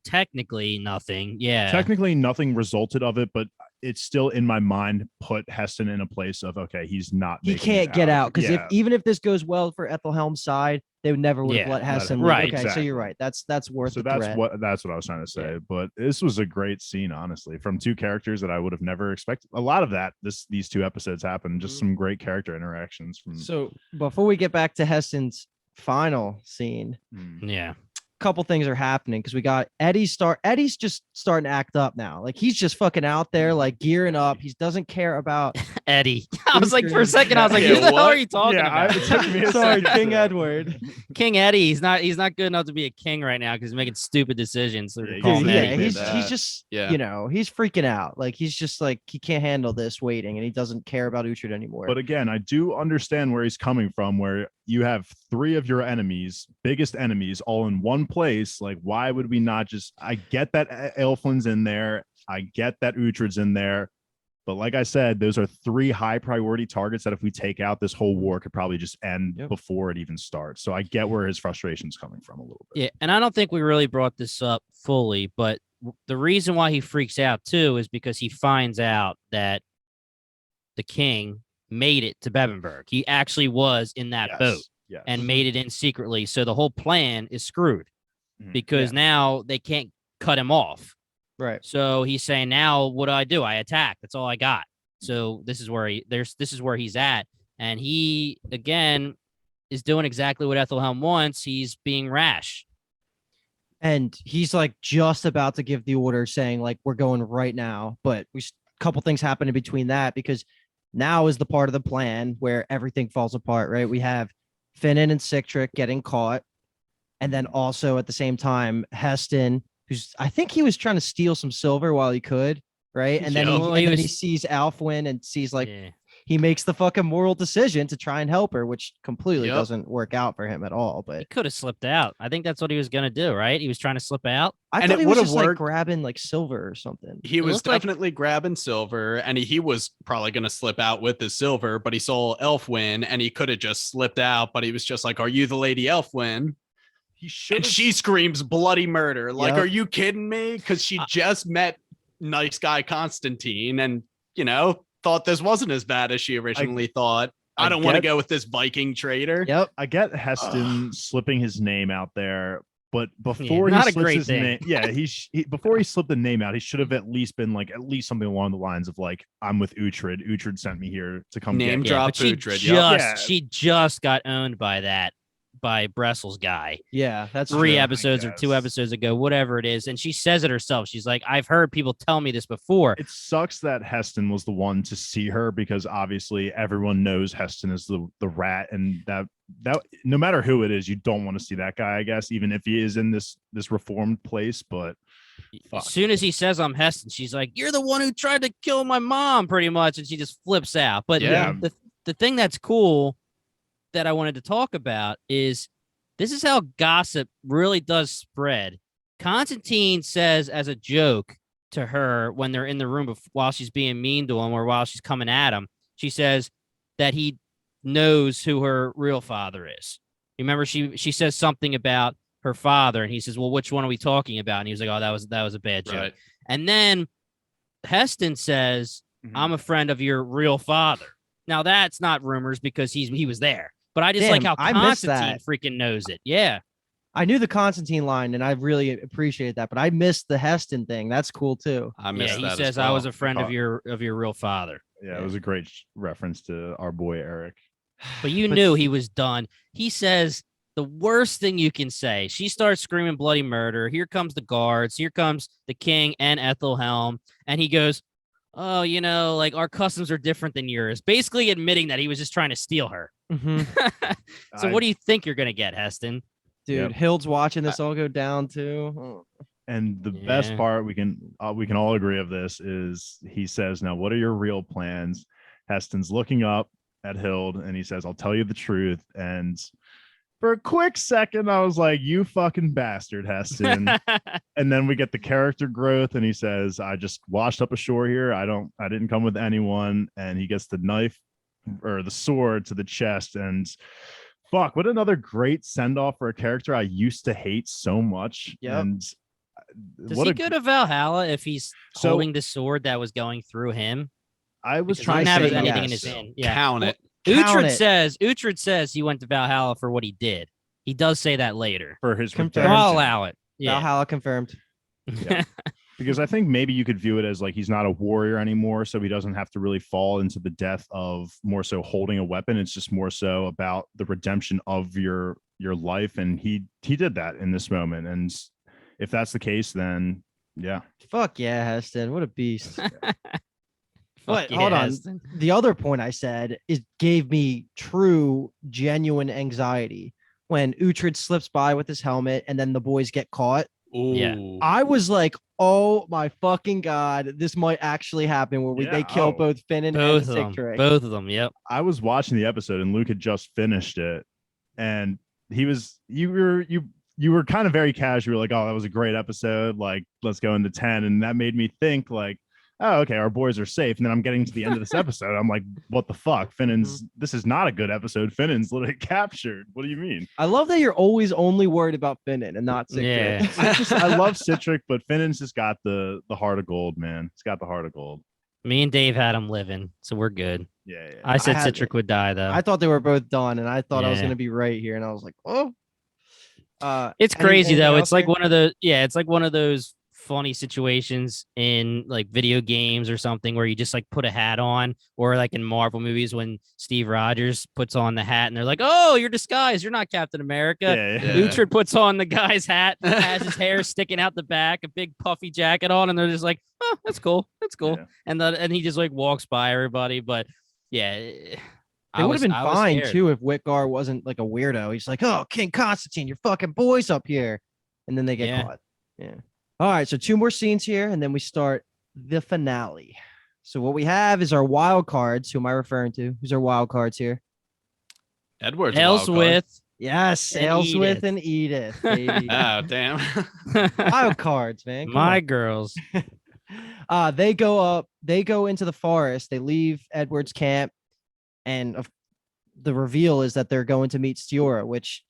technically nothing. Yeah. Technically nothing resulted of it, but it's still in my mind put Haesten in a place of, okay, he's not. He making it can't get out because Yeah. even if this goes well for Ethelhelm's side, they would never would have Yeah, let let Haesten him- leave. right, Okay, so exactly. you're right. That's worth So the that's threat. what I was trying to say. Yeah. But this was a great scene, honestly, from two characters that I would have never expected. A lot of that these two episodes happened. Just some great character interactions from. So before we get back to Haesten's final scene, Yeah. couple things are happening because we got Eddie's just starting to act up now. Like he's just fucking out there, like gearing up. He doesn't care about Eddie. I was like, for a second, I was like, Yeah, who the hell what? are you talking about? It took me a sorry, second King to- Edward. King Eddie. He's not good enough to be a king right now because he's making stupid decisions. So Yeah, call him he's- Eddie. Yeah, did he's that. just Yeah. you know, he's freaking out. Like he's just like he can't handle this waiting and he doesn't care about Uhtred anymore. But again, I do understand where he's coming from, where you have three of your biggest enemies, all in one place. Like, why would we not just? I get that Aelflin's in there. I get that Uhtred's in there. But like I said, those are three high priority targets that if we take out, this whole war could probably just end Yep. before it even starts. So I get where his frustration's coming from a little bit. Yeah, and I don't think we really brought this up fully, but the reason why he freaks out too is because he finds out that the king made it to Bebbanburg. He actually was in that boat Yes. and made it in secretly. So the whole plan is screwed Mhm. because now they can't cut him off. right. So he's saying, now what do? I attack. That's all I got. So this is where he's at. And he again is doing exactly what Ethelhelm wants. He's being rash. And he's like just about to give the order saying like we're going right now, but couple things happen in between that because now is the part of the plan where everything falls apart, right? We have Finan and Sictric getting caught, and then also at the same time Haesten, who's I think he was trying to steal some silver while he could, right? And then, Yeah, well, he he was- sees Alfwin and sees like Yeah. he makes the fucking moral decision to try and help her, which completely Yep. doesn't work out for him at all. But He could have slipped out. I think that's what he was gonna do, right? He was trying to slip out. I And thought it he was would've just like worked. grabbing like silver or something. He It was looked like- definitely grabbing silver, and he was probably going to slip out with his silver, but he saw Elfwin, and he could have just slipped out, but he was just like, "Are you the Lady Elfwin?" He should. And she screams bloody murder. Like, Yep. are you kidding me? Because she just met nice guy Constantine, and thought this wasn't as bad as she originally thought. I don't want to go with this Viking traitor. Yep. I get Haesten slipping his name out there, but before not a he slips great his thing. name, before he slipped the name out, he should have at least been like something along the lines of like, "I'm with Uhtred. Uhtred sent me here to come Name get drop. but she Uhtred, just yup. Yeah. she just got owned by Bressel's guy Yeah, that's three true. episodes or 2 guess. episodes ago, whatever it is. And she says it herself. She's like, I've heard people tell me this before. It sucks that Haesten was the one to see her because obviously everyone knows Haesten is the rat, and that no matter who it is, you don't want to see that guy, I guess, even if he is in this reformed place. But As soon as he says I'm Haesten, she's like, you're the one who tried to kill my mom, pretty much. And she just flips out. But Yeah. the thing that's cool that I wanted to talk about is this is how gossip really does spread. Constantine says as a joke to her when they're in the room while she's being mean to him or while she's coming at him, she says that he knows who her real father is. Remember, she says something about her father, and he says, well, which one are we talking about? And he was like, oh, that was a bad joke. Right. And then Haesten says, I'm a friend of your real father. Now that's not rumors because he was there. But I just like Damn, how I missed Constantine that. freaking knows it. Yeah. I knew the Constantine line, and I really appreciate that, but I missed the Haesten thing. That's cool too. I Yeah. missed He that as says I was well. a friend of your real father. yeah, it was a great reference to our boy Eric. But you But- knew he was done. He says the worst thing you can say. She starts screaming bloody murder. Here comes the guards. Here comes the king and Ethelhelm. And he goes, oh, like our customs are different than yours. Basically admitting that he was just trying to steal her. Mhm. So what do you think you're going to get, Haesten? Dude, Yep. Hild's watching this all go down too. Oh. And the best Yeah. part we can all agree of this is he says, now what are your real plans? Haesten's looking up at Hild and he says, I'll tell you the truth. And for a quick second, I was like, you fucking bastard, Haesten. And then we get the character growth and he says, I just washed up ashore here. I didn't come with anyone. And he gets the knife or the sword to the chest. And fuck, what another great send-off for a character I used to hate so much. Yep. And Does he go to Valhalla if he's holding the sword that was going through him? I was Because he trying didn't to have say anything in yes. his hand. Yeah. Count it. Count Uhtred says he went to Valhalla for what he did. He does say that later. for his Confirmed. So I'll redemption. allow it. Yeah. Valhalla confirmed. Yeah. Because I think maybe you could view it as like he's not a warrior anymore, so he doesn't have to really fall into the death of more so holding a weapon. It's just more so about the redemption of your life, and he did that in this moment. And if that's the case, then yeah. Fuck yeah, Haesten. What a beast. But yeah, hold on. Haesten. The other point I said is gave me true, genuine anxiety when Uhtred slips by with his helmet and then the boys get caught. Ooh. Yeah. I was like, oh my fucking God, this might actually happen where they kill both Finan Both and of them. Sigtrig. Both of them. Yep. I was watching the episode and Luke had just finished it, and you were kind of very casual, like, oh, that was a great episode, like let's go into 10. And that made me think like, oh, okay, our boys are safe. And then I'm getting to the end of this episode. I'm like, what the fuck? This is not a good episode. Finan's literally captured. What do you mean? I love that you're always only worried about Finan and not Sigtrig. Yeah. I love Citric, but Finan's just got the heart of gold, man. He's got the heart of gold. Me and Dave had him living, so we're good. Yeah. I said had- Citric would die though. I thought they were both done, and I thought I was Yeah. going to be right here, and I was like, oh. It's crazy anything though. else It's like here? it's like one of those funny situations in like video games or something where you just like put a hat on, or like in Marvel movies when Steve Rogers puts on the hat and they're like, oh, you're disguised, you're not Captain America. Yeah. Uhtred puts on the guy's hat, has his hair sticking out the back, a big puffy jacket on, and they're just like, oh, that's cool. Yeah. And he just like walks by everybody. But yeah, It would have been fine too if Whitgar wasn't like a weirdo. He's like, oh, King Constantine, your fucking boys up here. And then they get Yeah. caught. Yeah. All right. So 2 more scenes here, and then we start the finale. So what we have is our wild cards. Who am I referring to? Who's our wild cards here? Edward's a wild card. Aelswith. Yes, And Aelswith Edith. and Edith. Baby. Oh, damn. Wild cards, man. Come My on. girls. They go into the forest, they leave Edward's camp, and the reveal is that they're going to meet Stiora, which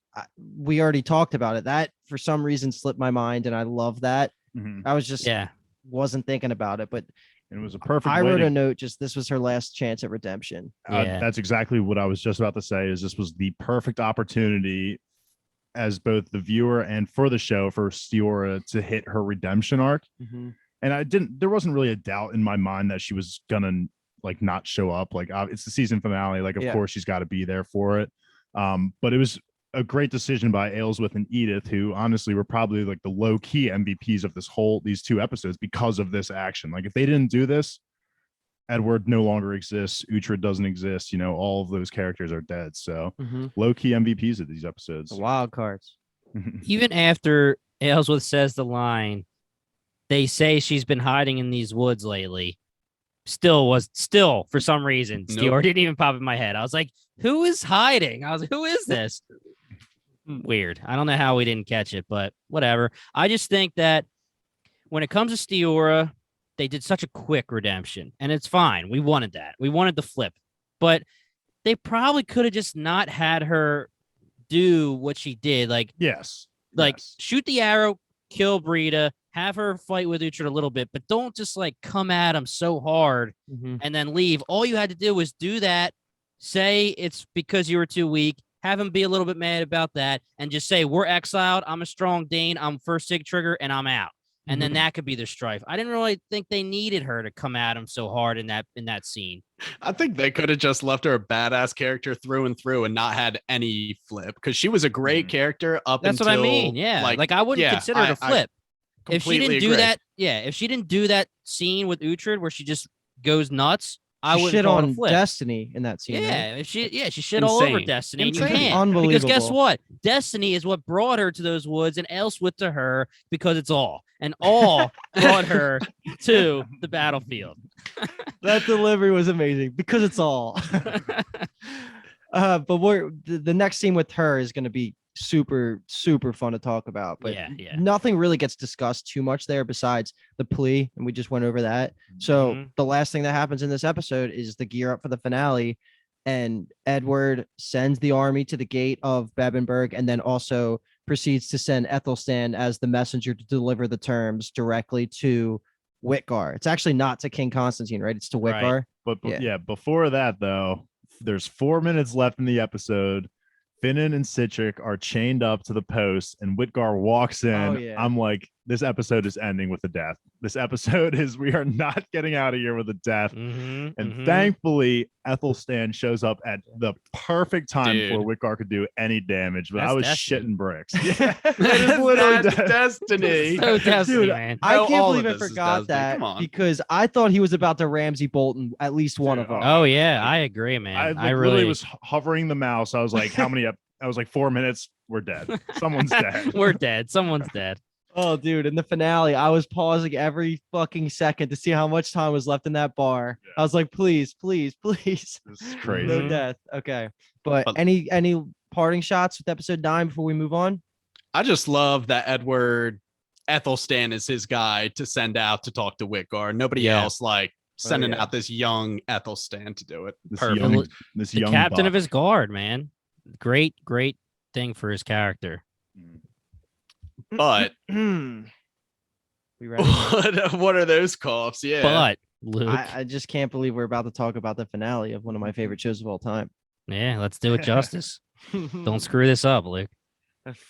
we already talked about it. That for some reason slipped my mind, and I love that. Mhm. I was just Yeah. wasn't thinking about it, but And it was a perfect I way wrote to- a note, just this was her last chance at redemption. Yeah. That's exactly what I was just about to say, is this was the perfect opportunity as both the viewer and for the show for Stiora to hit her redemption arc. And there wasn't really a doubt in my mind that she was gonna like not show up. Like it's the season finale, like of Yeah. course she's got to be there for it. But it was a great decision by Aelswith and Edith, who honestly were probably like the low key MVPs of these 2 episodes because of this action. Like if they didn't do this, Edward no longer exists, Uhtred doesn't exist, all of those characters are dead. So low key MVPs of these episodes. The wild cards. Even after Aelswith says the line, they say she's been hiding in these woods lately. Still for some reason, Nope. Stiora didn't even pop in my head. I was like, who is hiding? I was like, who is this? Weird. I don't know how we didn't catch it, but whatever. I just think that when it comes to Stiora, they did such a quick redemption, and it's fine. We wanted that. We wanted the flip, but they probably could have just not had her do what she did. Yes. Shoot the arrow, kill Brita, have her fight with Uhtred a little bit, but don't just like come at him so hard and then leave. All you had to do was do that. Say it's because you were too weak. Have him be a little bit mad about that, and just say, we're exiled. I'm a strong Dane. I'm first Sig Trigger, and I'm out. And then that could be their strife. I didn't really think they needed her to come at him so hard in that scene. I think they could have just left her a badass character through and through and not had any flip, because she was a great character up That's until. what I mean. Yeah. Like I wouldn't consider it a flip. If she didn't do that, if she didn't do that scene with Uhtred where she just goes nuts, I She wouldn't shit call it a on flip. Destiny in that scene. right? Yeah, if she shit all over Insane. Destiny. And you Insane. can't. Unbelievable. Because guess what? Destiny is what brought her to those woods, and Aelswith to her, because it's all. And all brought her to the battlefield. That delivery was amazing because it's all. But the next scene with her is going to be super fun to talk about. But Yeah. nothing really gets discussed too much there besides the plea, and we just went over that. So Mhm. the last thing that happens in this episode is the gear up for the finale, and Edward sends the army to the gate of Bebbanburg, and then also proceeds to send Ethelstan as the messenger to deliver the terms directly to Whitgar. It's actually not to King Constantine, right? It's to Right. Whitgar. But before that though, there's 4 minutes left in the episode. Finan and Citric are chained up to the post, and Whitgar walks in. Oh, yeah. I'm like, this episode is ending with a death. This episode is, we are not getting out of here with a death. And thankfully, Ethelstan shows up at the perfect time before Whitgar could do any damage. But I was shitting bricks. Yeah, That's literally destiny. So destiny, Dude, man. I No, can't all believe of I this is forgot Destiny. that Come on. because I thought he was about to Ramsey Bolton at least one of them. Oh yeah, I agree, man. I literally was hovering the mouse. I was like, how many? I was like, 4 minutes. We're dead. Someone's dead. We're dead. Someone's dead. Oh, dude, in the finale, I was pausing every fucking second to see how much time was left in that bar. Yeah. I was like, please, please, please. This is crazy. No death. Okay. But But- any parting shots with episode 9 before we move on? I just love that Edward Ethelstan is his guy to send out to talk to Whitgar. Nobody Yeah. else like sending yeah. out this young Ethelstan to do it. This Perfect. young, this The young captain buck. of his guard, man. Great thing for his character. But We ready? what are those coughs? Yeah. But Luke, I just can't believe we're about to talk about the finale of one of my favorite shows of all time. yeah, let's do it justice. Don't screw this up, Luke.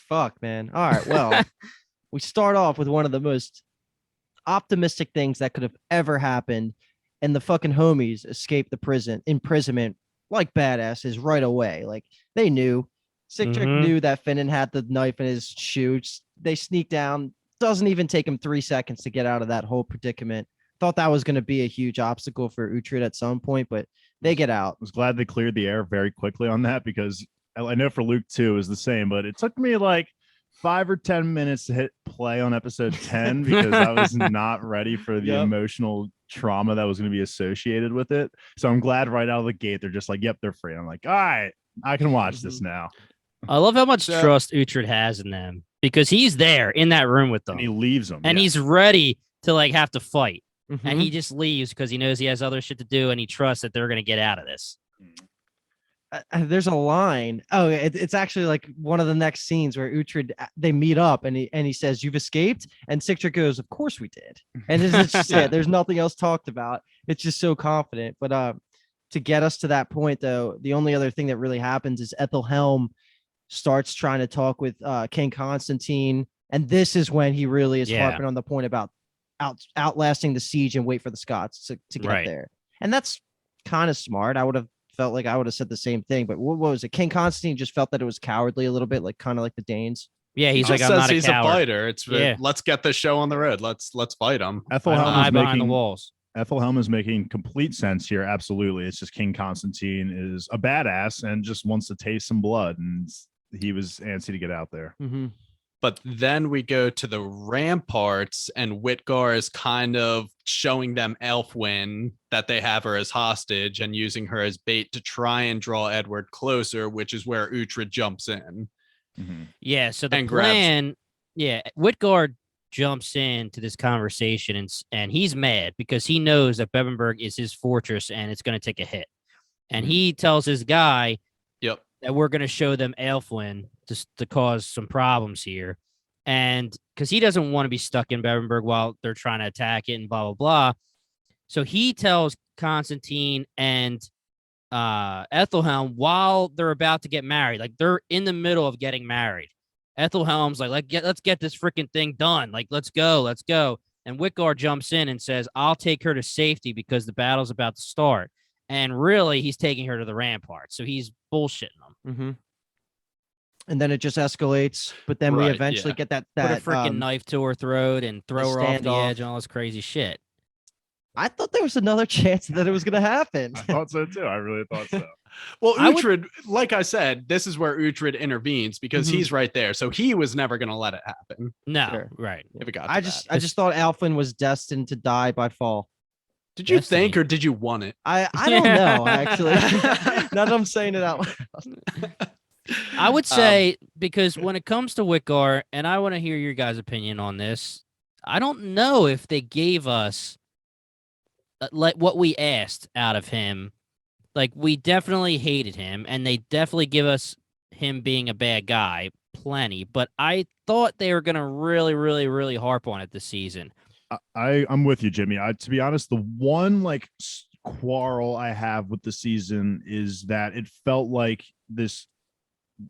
Fuck, man. All right. Well, we start off with one of the most optimistic things that could have ever happened, and the fucking homies escape the imprisonment like badasses right away. Like they knew. Citric Mhm. knew that Finan had the knife in his shoe. They sneak down. Doesn't even take him 3 seconds to get out of that whole predicament. Thought that was going to be a huge obstacle for Uhtred at some point, but they get out. I was glad they cleared the air very quickly on that, because I know for Luke 2 is the same, but it took me like 5 or 10 minutes to hit play on episode 10 because I was not ready for the Yep. emotional trauma that was going to be associated with it. So I'm glad right out of the gate they're just like, yep, they're free. I'm like, all right, I can watch this now. I love how much So- trust Uhtred has in them because he's there in that room with them, And he leaves them. and yeah. he's ready to like have to fight, and Mhm. he just leaves because he knows he has other shit to do, and he trusts that they're gonna get out of this. There's a line. Oh, it's actually like one of the next scenes where Uhtred, they meet up and he says, "You've escaped," and Citric goes, "Of course we did." And it's just Yeah. it. There's nothing else talked about. It's just so confident. But to get us to that point, though, the only other thing that really happens is Ethelhelm starts trying to talk with King Constantine, and this is when he really is Yeah. harping on the point about outlasting the siege and wait for the Scots to get Right. there. And that's kind of smart. I would have felt like I would have said the same thing, but what was it? King Constantine just felt that it was cowardly a little bit, like kind of like the Danes. Yeah, he's He like, just I'm says not a he's coward. fighter. It's Yeah. let's get this show on the road. Let's fight him. I Ethelhelm hide is behind the making walls. Ethelhelm is making complete sense here. Absolutely. It's just King Constantine is a badass and just wants to taste some blood. And he was antsy to get out there. But then we go to the ramparts, and Whitgar is kind of showing them Elfwyn that they have her as hostage and using her as bait to try and draw Edward closer, which is where Uhtred jumps in. Yeah, so the And grabs- plan, Whitgard jumps into this conversation and he's mad because he knows that Bebbanburg is his fortress and it's going to take a hit. And he tells his guy Yep. that we're going to show them Elfwyn just to cause some problems here. And because he doesn't want to be stuck in Bebbanburg while they're trying to attack it and blah, blah, blah. So he tells Constantine and Ethelhelm while they're about to get married, like they're in the middle of getting married. Ethelhelm's like let's get this freaking thing done. Like, let's go. And Whitgar jumps in and says, I'll take her to safety because the battle's about to start. And really, he's taking her to the ramparts. So he's bullshitting them. And then it just escalates. But then we Right, eventually yeah. get that Put a freaking knife to her throat and throw her off the standoff. edge and all this crazy shit. I thought there was another chance that it was going to happen. I thought so too. I really thought so. Well, I would- Uhtred, like I said, this is where Uhtred intervenes because Mhm. he's right there. So he was never going to let it happen No, Sure. right. if it got to I that. just thought Alfyn was destined to die by fall. Did you Destiny. think or did you want it? I don't know, actually. Now that I'm saying it out loud. I would say because when it comes to Whitgar, and I want to hear your guys' opinion on this, I don't know if they gave us like what we asked out of him. Like, we definitely hated him, and they definitely give us him being a bad guy. plenty, but I thought they were gonna really, really, really harp on it this season. I'm with you, Jimmy. To be honest, the one like quarrel I have with the season is that it felt like this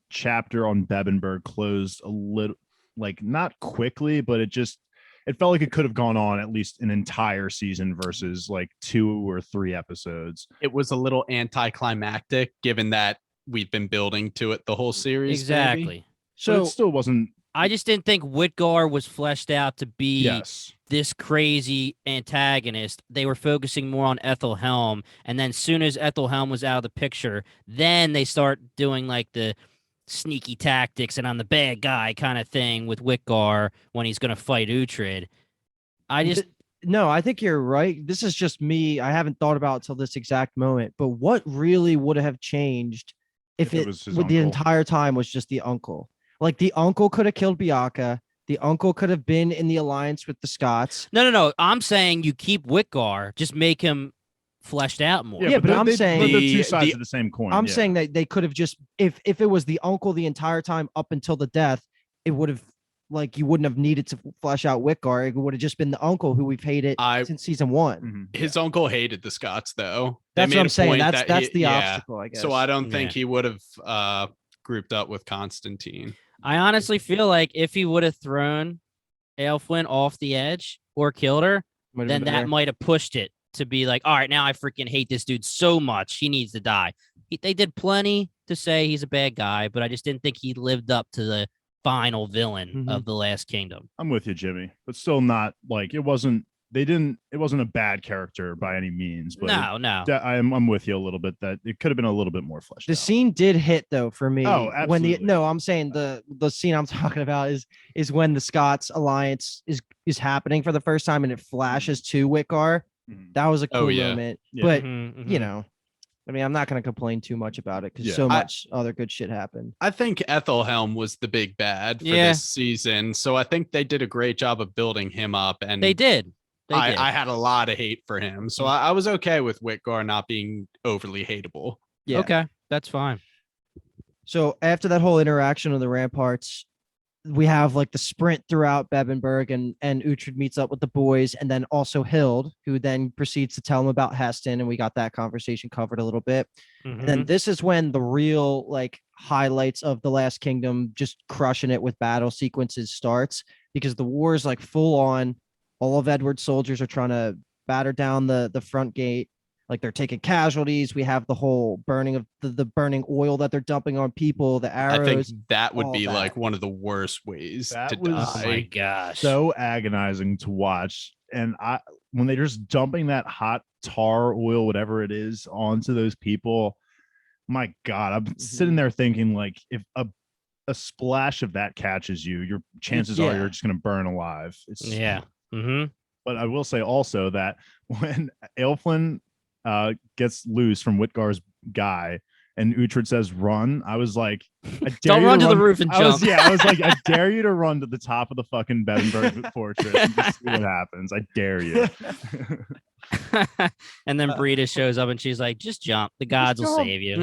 chapter on Bebbanburg closed a little, like not quickly, but it felt like it could have gone on at least an entire season versus like 2 or 3 episodes. It was a little anticlimactic given that we've been building to it the whole series. Exactly. Maybe. So it still wasn't. I just didn't think Whitgar was fleshed out to be this crazy antagonist. They were focusing more on Ethel Helm, and then soon as Ethel Helm was out of the picture, then they start doing like the sneaky tactics and I'm the bad guy kind of thing with Whitgar when he's going to fight Uhtred. No, I think you're right. This is just me. I haven't thought about it till this exact moment. But what really would have changed if it was his with the uncle. entire time was just the uncle? Like the uncle could have killed Bianca. The uncle could have been in the alliance with the Scots. No. I'm saying you keep Whitgar, just make him fleshed out more. Yeah, but I'm saying they're two sides of the same coin. I'm saying that they could have just if it was the uncle the entire time up until the death, it would have like you wouldn't have needed to flesh out Whitgar. It would have just been the uncle who we've hated since season 1. His uncle hated the Scots, though. That's what I'm saying. That's the obstacle, I guess. So I don't think he would have grouped up with Constantine. I honestly feel like if he would have thrown Aelfwin off the edge or killed her, then that might have pushed it to be like, all right, now I freaking hate this dude so much. He needs to die. They did plenty to say he's a bad guy, but I just didn't think he lived up to the final villain of the Last Kingdom. I'm with you, Jimmy, but still not like it wasn't a bad character by any means. But no. I'm with you a little bit that it could have been a little bit more fleshed out. The scene did hit though for me. Oh, absolutely. I'm saying the scene I'm talking about is when the Scots alliance is happening for the first time and it flashes to Whitgar. That was a cool moment. Yeah. But you know, I mean, I'm not going to complain too much about it because so much other good shit happened. I think Ethel Helm was the big bad for this season. So I think they did a great job of building him up. And they did. I had a lot of hate for him. So I was okay with Whitgar not being overly hateable. Yeah. Okay, that's fine. So after that whole interaction on the ramparts, we have like the sprint throughout Bebbanburg and Uhtred meets up with the boys and then also Hild, who then proceeds to tell him about Haesten. And we got that conversation covered a little bit. And then this is when the real like highlights of the Last Kingdom, just crushing it with battle sequences starts because the war is like full on. All of Edward's soldiers are trying to batter down the front gate. Like they're taking casualties. We have the whole burning of the burning oil that they're dumping on people, the arrows. I think that would be like one of the worst ways to die. Oh my gosh. So agonizing to watch. And when they're just dumping that hot tar oil, whatever it is, onto those people, my God, I'm sitting there thinking like if a splash of that catches you, your chances are you're just going to burn alive. But I will say also that when Aelfwin gets loose from Whitgar's guy and Uhtred says run, I was like, I dare don't you run to the roof and jump. I was like, I dare you to run to the top of the fucking Bebbanburg fortress and just see what happens. I dare you. And then Brita shows up and she's like, just jump, the gods will save you.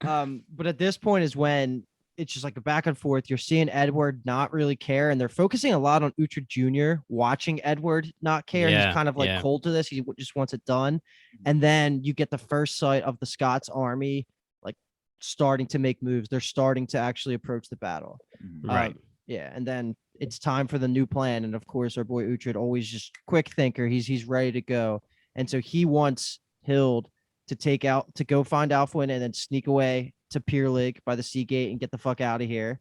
But at this point is when it's just like a back and forth. You're seeing Edward not really care, and they're focusing a lot on Uhtred Jr. watching Edward not care. He's kind of like cold to this. He just wants it done. And then you get the first sight of the Scots army like starting to make moves. They're starting to actually approach the battle. Right. And then it's time for the new plan. And of course, our boy Uhtred, always just quick thinker. He's ready to go. And so he wants Hild to go find Aelfwin and then sneak away to Pier Lake by the Sea Gate and get the fuck out of here.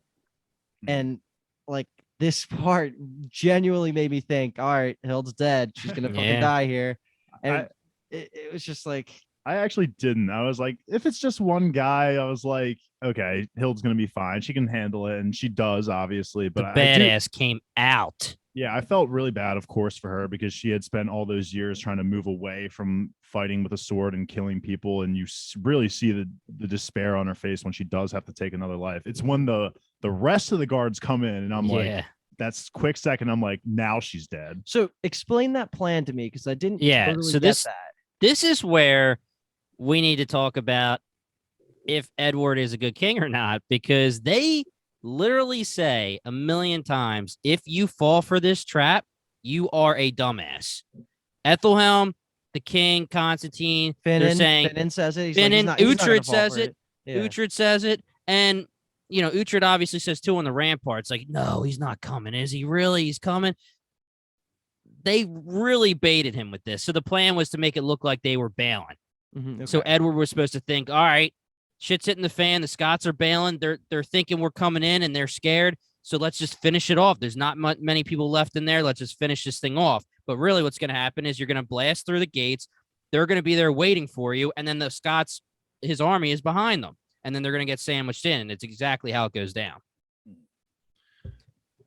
And like this part genuinely made me think, all right, Hild's dead. She's gonna fucking die here. And it was just like, I actually didn't. I was like, if it's just one guy, I was like, okay, Hild's gonna be fine. She can handle it, and she does, obviously. But the badass came out. Yeah, I felt really bad, of course, for her because she had spent all those years trying to move away from fighting with a sword and killing people, and you really see the despair on her face when she does have to take another life. It's when the rest of the guards come in, and I'm like, that's quick second. I'm like, now she's dead. So explain that plan to me because I didn't. Yeah. Totally so get that. This is where we need to talk about if Edward is a good king or not, because they literally say a million times, if you fall for this trap, you are a dumbass. Ethelhelm, the king, Constantine, they're saying Finan says it. Uhtred says it. Yeah. Uhtred says it. And, Uhtred obviously says too on the ramparts, like, no, he's not coming. Is he really? He's coming. They really baited him with this. So the plan was to make it look like they were bailing. Okay. So Edward was supposed to think, all right, shit's hitting the fan. The Scots are bailing. They're thinking we're coming in and they're scared. So let's just finish it off. There's not many people left in there. Let's just finish this thing off. But really what's going to happen is you're going to blast through the gates. They're going to be there waiting for you. And then the Scots, his army is behind them. And then they're going to get sandwiched in. And it's exactly how it goes down.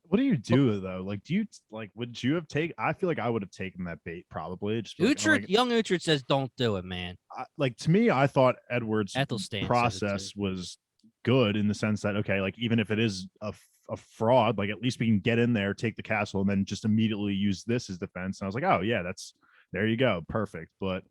What do you do though? Like, would you have taken? I feel like I would have taken that bait probably. Just Young Uhtred says, "Don't do it, man." To me, I thought Edward's Ethelstan process was good in the sense that like even if it is a fraud, like at least we can get in there, take the castle, and then just immediately use this as defense. And I was like, oh yeah, there you go, perfect. But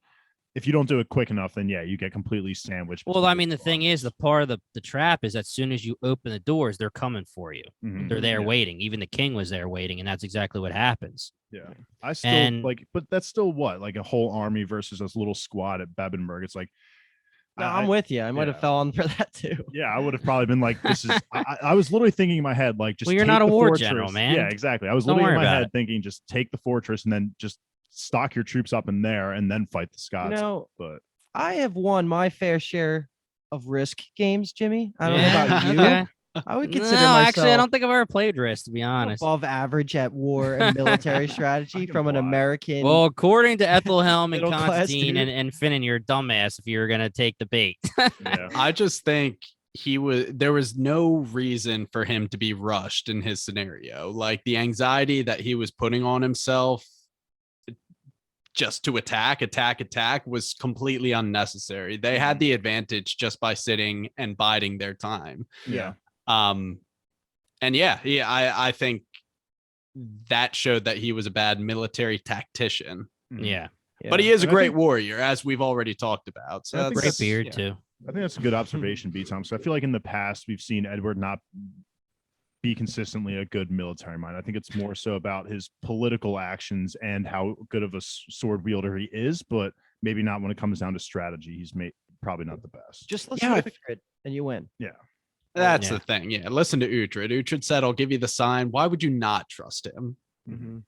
if you don't do it quick enough, then yeah, you get completely sandwiched. Well, I mean, the thing is, the part of the trap is as soon as you open the doors, they're coming for you. Mm-hmm. They're there waiting. Even the king was there waiting, and that's exactly what happens. Yeah, I still but that's still what, like a whole army versus this little squad at Bebbanburg. It's like, no, I'm with you. I might have fell on for that too. Yeah, I would have probably been like, this is. I was literally thinking in my head, like, just. Well, you're not a war general, man. Yeah, exactly. I was literally in my head thinking, just take the fortress and then just stock your troops up in there and then fight the Scots. But I have won my fair share of Risk games, Jimmy. I don't know about you. Okay. I would consider myself actually, I don't think I've ever played Risk, to be honest. Above average at war and military strategy from an American. Well, according to Ethelhelm and Constantine and Finan, you're a dumbass if you were going to take the bait. Yeah. I just think there was no reason for him to be rushed in his scenario. Like the anxiety that he was putting on himself just to attack was completely unnecessary. They had the advantage just by sitting and biding their time. Yeah. And I think that showed that he was a bad military tactician. Yeah. But he is a great warrior, as we've already talked about. So that's great beard too. I think that's a good observation, B-Tom. So I feel like in the past we've seen Edward not be consistently a good military mind. I think it's more so about his political actions and how good of a sword wielder he is, but maybe not when it comes down to strategy. He's probably not the best. Just listen to Uhtred and you win. Yeah. That's the thing. Yeah. Listen to Uhtred. Uhtred said, I'll give you the sign. Why would you not trust him? Mm-hmm.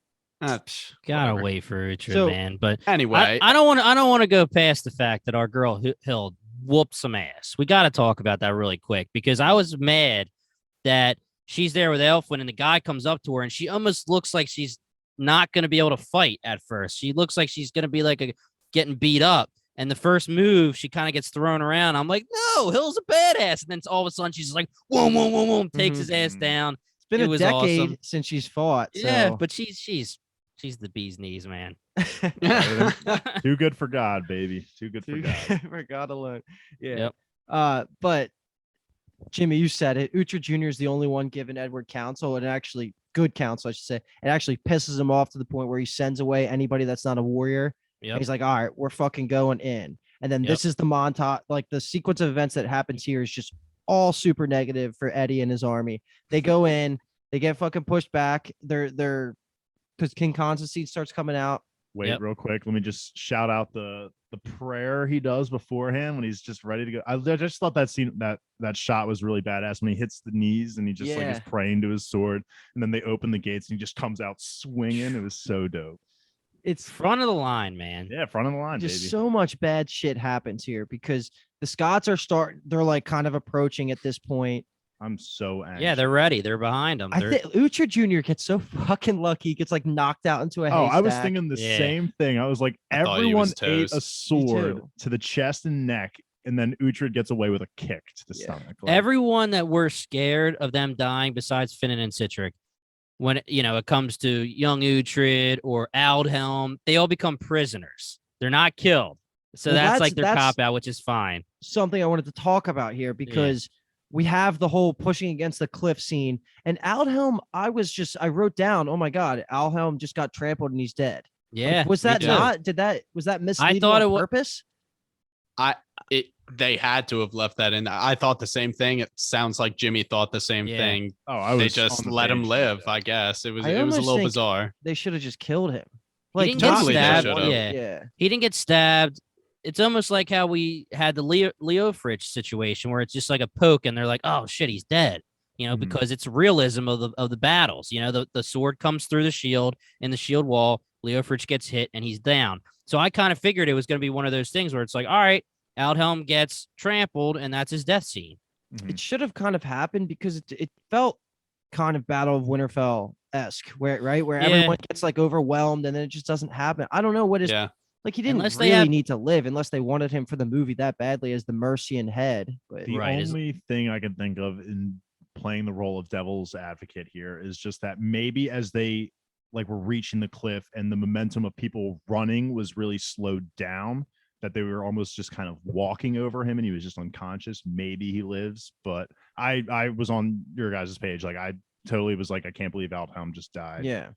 Gotta wait for Uhtred, man. But anyway, I don't want to go past the fact that our girl Hild whooped some ass. We got to talk about that really quick because I was mad that she's there with Aelswith and the guy comes up to her and she almost looks like she's not going to be able to fight at first. She looks like she's going to be like getting beat up. And the first move, she kind of gets thrown around. I'm like, no, Hill's a badass. And then all of a sudden she's just like, whoom, whoom, whoom, whoom, takes his ass down. It's been a decade awesome. Since she's fought. So. Yeah, but she's the bee's knees, man. Too good for God, baby. Too good for God. For God alone. Yeah. Yep. But Jimmy, you said it. Uhtred Jr. is the only one given Edward counsel, and actually good counsel, I should say. It actually pisses him off to the point where he sends away anybody that's not a warrior. Yep. He's like, all right, we're fucking going in. And then this is the montage, like the sequence of events that happens here is just all super negative for Eddie and his army. They go in, they get fucking pushed back. They're because King Constantine starts coming out. Wait, real quick. Let me just shout out the prayer he does beforehand when he's just ready to go. I just thought that scene, that shot was really badass when he hits the knees and he just like is praying to his sword, and then they open the gates and he just comes out swinging. It was so dope. It's front of the line, man. Yeah, front of the line, just baby. So much bad shit happens here because the Scots they're like kind of approaching at this point. I'm so angry. Yeah, they're ready. They're behind them. I think Uhtred Jr. gets so fucking lucky. He gets like knocked out into a haystack. I was thinking the same thing. I was like, everyone ate a sword to the chest and neck, and then Uhtred gets away with a kick to the stomach. Like, everyone that we're scared of them dying, besides Finan and Citric, when it comes to young Uhtred or Aldhelm, they all become prisoners. They're not killed. So that's like their cop out, which is fine. Something I wanted to talk about here because we have the whole pushing against the cliff scene, and Aldhelm, I wrote down, oh my God, Aldhelm just got trampled and he's dead. Yeah. Like, was that misleading? I thought on purpose? they had to have left that in. I thought the same thing. It sounds like Jimmy thought the same Yeah. thing. Oh, I was. They just on the let him page for live. that. I guess it was I a almost little think bizarre. they should have just killed him. He didn't not get Totally they stabbed. should've. Yeah. He didn't get stabbed. It's almost like how we had the Leo Fritsch situation where it's just like a poke and they're like, oh shit, he's dead. Mhm. Because it's realism of the battles. The sword comes through the shield in the shield wall. Leo Fritsch gets hit and he's down. So I kind of figured it was going to be one of those things where it's like, all right, Aldhelm gets trampled and that's his death scene. Mhm. It should have kind of happened because it felt kind of Battle of Winterfell-esque, where everyone gets like overwhelmed and then it just doesn't happen. I don't know what is like he didn't Unless they really have- need to live unless they wanted him for the movie that badly as the Mercian head. But The Right, only thing I can think of in playing the role of devil's advocate here is just that maybe as they like were reaching the cliff and the momentum of people running was really slowed down, that they were almost just kind of walking over him and he was just unconscious. Maybe he lives, but I was on your guys' page. Like I totally was like, I can't believe Aldhelm just died. yeah.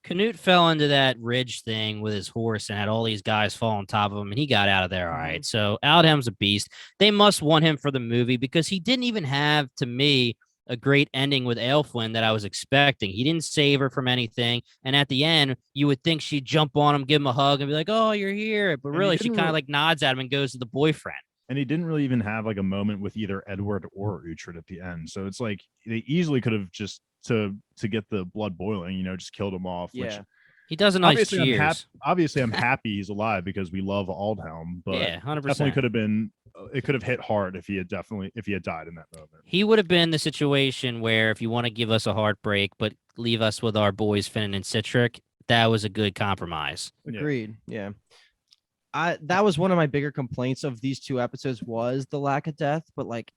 Canute fell into that ridge thing with his horse and had all these guys fall on top of him, and he got out of there all right. So Aldhelm's a beast. They must want him for the movie because he didn't even have, to me, a great ending with Aelfwyn that I was expecting. He didn't save her from anything, and at the end, you would think she'd jump on him, give him a hug, and be like, "Oh, you're here," but And really, he she didn't kind of like nods at him and goes to the boyfriend. And he didn't really even have like a moment with either Edward or Uhtred at the end. So it's like they easily could have just to get the blood boiling, just killed him off. Yeah. He does a nice Obviously, cheers. I'm happy he's alive because we love Aldhelm, but Yeah, 100%. definitely could have been. It could have hit hard if he had died in that moment. He would have been the situation where if you want to give us a heartbreak, but leave us with our boys Finn and Citric, that was a good compromise. Agreed. Yeah. That was one of my bigger complaints of these two episodes was the lack of death, but like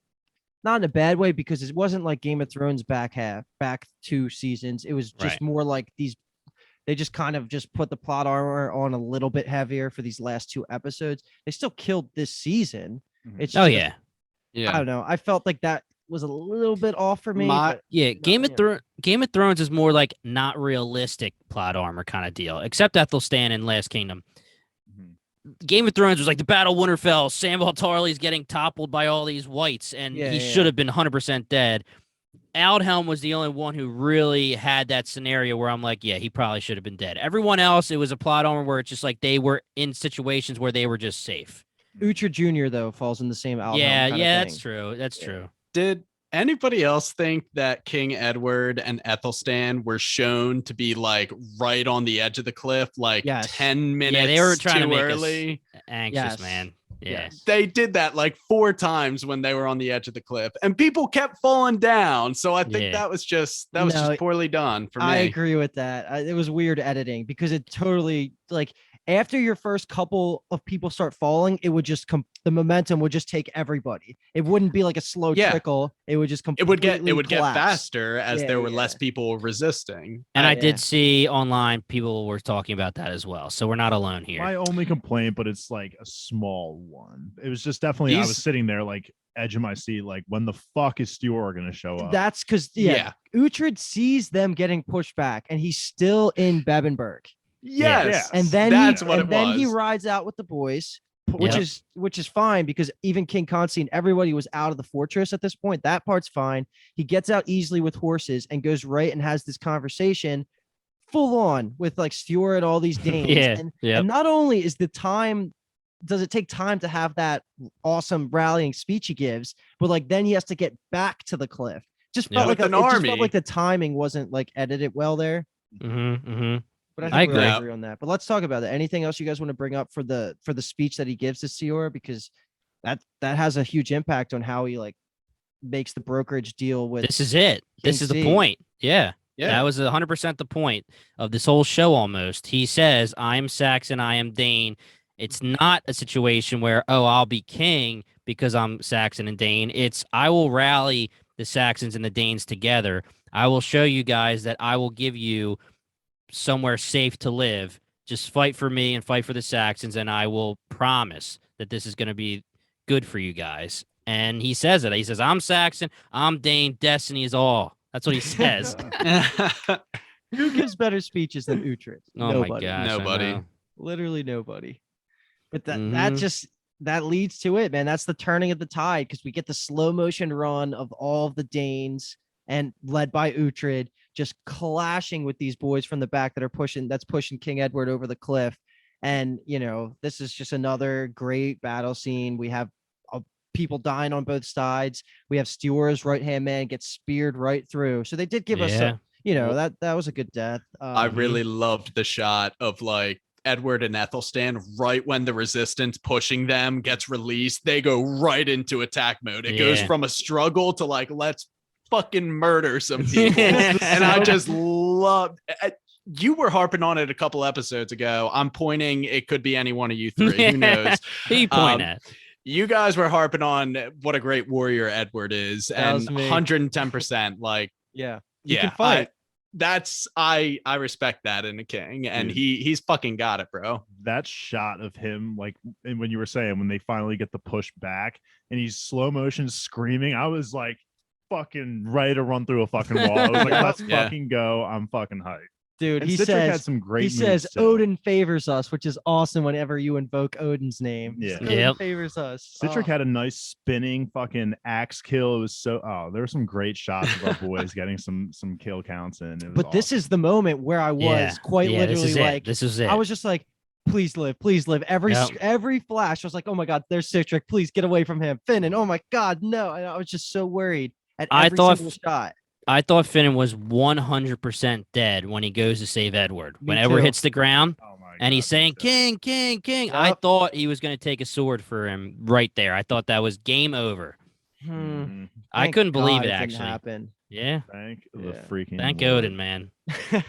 not in a bad way because it wasn't like Game of Thrones back 2 seasons. It was just Right. more like they just kind of just put the plot armor on a little bit heavier for these last 2 episodes. They still killed this season. Mhm. It's Oh just, yeah. I don't know. I felt like that was a little bit off for me. but Yeah, no, Game of Thrones is more like not realistic plot armor kind of deal, except Ethelstan in Last Kingdom. Mhm. Game of Thrones was like the Battle of Winterfell. Samwell Tarly's getting toppled by all these whites, and he should have been 100% dead. Aldhelm was the only one who really had that scenario where I'm like, yeah, he probably should have been dead. Everyone else, it was a plot armor where it's just like they were in situations where they were just safe. Uhtred Jr. though falls in the same Aldhelm Yeah, kind of that's thing. true. That's true. Did anybody else think that King Edward and Ethelstan were shown to be like right on the edge of the cliff, like Yes. 10 minutes Yeah, they were trying to too make us early? Anxious, Yes. man. Yeah. Yes. They did that like 4 times when they were on the edge of the cliff, and people kept falling down. So I think Yeah. that was just No, poorly done for me. I agree with that. It was weird editing because it totally like after your first couple of people start falling, it would just the momentum would just take everybody. It wouldn't be like a slow Yeah. trickle. It would just It completely would get collapse. faster as Yeah, there were yeah. less people resisting. And I yeah. did see online people were talking about that as well. So we're not alone here. My only complaint, but it's like a small one. It was just definitely I was These- sitting there like edge of my seat, like when the fuck is Stewart gonna show up? That's because Uhtred sees them getting pushed back, and he's still in Bebbanburg. Yes. And then that's he, what and it then was. he rides out with the boys, which Yep. is fine because even King Constantine, everybody was out of the fortress at this point. That part's fine. He gets out easily with horses and goes right and has this conversation full on with like Stewart, all these Danes. Yeah, And, yep. and not only is does it take time to have that awesome rallying speech he gives, but like then he has to get back to the cliff. Just Yeah. felt like With an it just army. felt like the timing wasn't like edited well there. But I think I we all agree. agree on that. But let's talk about that. Anything else you guys want to bring up for the speech that he gives to Sior? Because that has a huge impact on how he like makes the brokerage deal with This is it. This King is the C. point. Yeah. Yeah. That was 100% the point of this whole show almost. He says, I am Saxon, I am Dane. It's not a situation where, oh, I'll be king because I'm Saxon and Dane. It's I will rally the Saxons and the Danes together. I will show you guys that I will give you somewhere safe to live. Just fight for me and fight for the Saxons, and I will promise that this is going to be good for you guys. And he says it. He says, I'm Saxon, I'm Dane, destiny is all. That's what he says. who gives better speeches than Uhtred? Oh Nobody. my gosh. I Nobody. know. Literally nobody. But that Mhm. just that leads to it, man. That's the turning of the tide because we get the slow motion run of all of the Danes and led by Uhtred just clashing with these boys from the back that's pushing King Edward over the cliff. And, this is just another great battle scene. We have people dying on both sides. We have Stewar's right-hand man get speared right through. So they did give us, that was a good death. I really loved the shot of like Edward and Ethelstan right when the resistance pushing them gets released. They go right into attack mode. It goes from a struggle to like, let's fucking murder some people. And I just loved you were harping on it a couple episodes ago. I'm pointing, it could be any one of you three. Who knows? Who you point at? You guys were harping on what a great warrior Edward is, and 110%. Like, you can fight. I respect that in a king, and he's fucking got it, bro. That shot of him, like, and when you were saying when they finally get the push back and he's slow motion screaming, I was like, fucking ready to run through a fucking wall. I was like, let's fucking go. I'm fucking hyped. Dude, and he Citric says had some great he says moves, too. Odin favors us, which is awesome whenever you invoke Odin's name. Yeah. Odin favors us. Citric had a nice spinning fucking axe kill. It was so there were some great shots of our boys getting some kill counts in. But this is the moment where I was quite literally this is it. I was just like, please live, please live. Every flash, I was like, oh my god, there's Citric. Please get away from him. Finn, and oh my god, no. And I was just so worried at every single shot. I thought Finnan was 100% dead when he goes to save Edward. When Edward hits the ground and he's saying, King, King, King, I thought he was going to take a sword for him right there. I thought that was game over. I couldn't believe it actually happened. Yeah. Thank the freaking Thank Lord. Odin, man.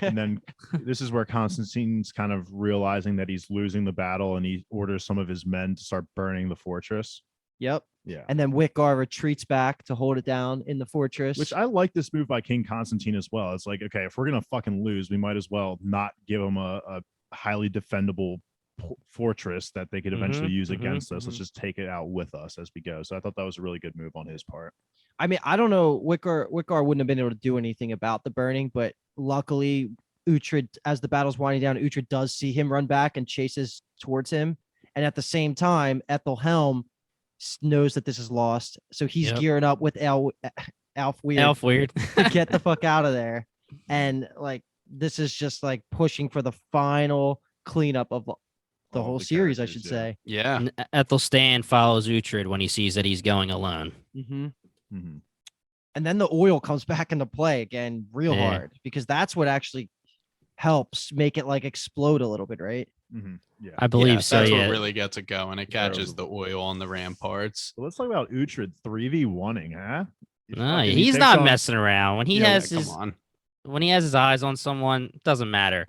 And then this is where Constantine's kind of realizing that he's losing the battle, and he orders some of his men to start burning the fortress. Yep. Yeah. And then Whitgar retreats back to hold it down in the fortress. Which I like this move by King Constantine as well. It's like, okay, if we're going to fucking lose, we might as well not give them a highly defendable fortress that they could eventually use against us. Let's just take it out with us as we go. So I thought that was a really good move on his part. I mean, I don't know. Whitgar wouldn't have been able to do anything about the burning, but luckily Uhtred, as the battle's winding down, Uhtred does see him run back and chases towards him. And at the same time, Ethelhelm knows that this is lost, so he's gearing up with Aelswith to get the fuck out of there. And like, this is just like pushing for the final cleanup of the whole series, I should say. Yeah. And Ethelstan follows Uhtred when he sees that he's going alone. And then the oil comes back into play again real hard, because that's what actually helps make it like explode a little bit, right? Yeah, I believe so. That's what really gets it going. It catches the oil on the ramparts. So let's talk about Uhtred 3v1ing, huh? No, he's not messing around. When he has when he has his eyes on someone, doesn't matter.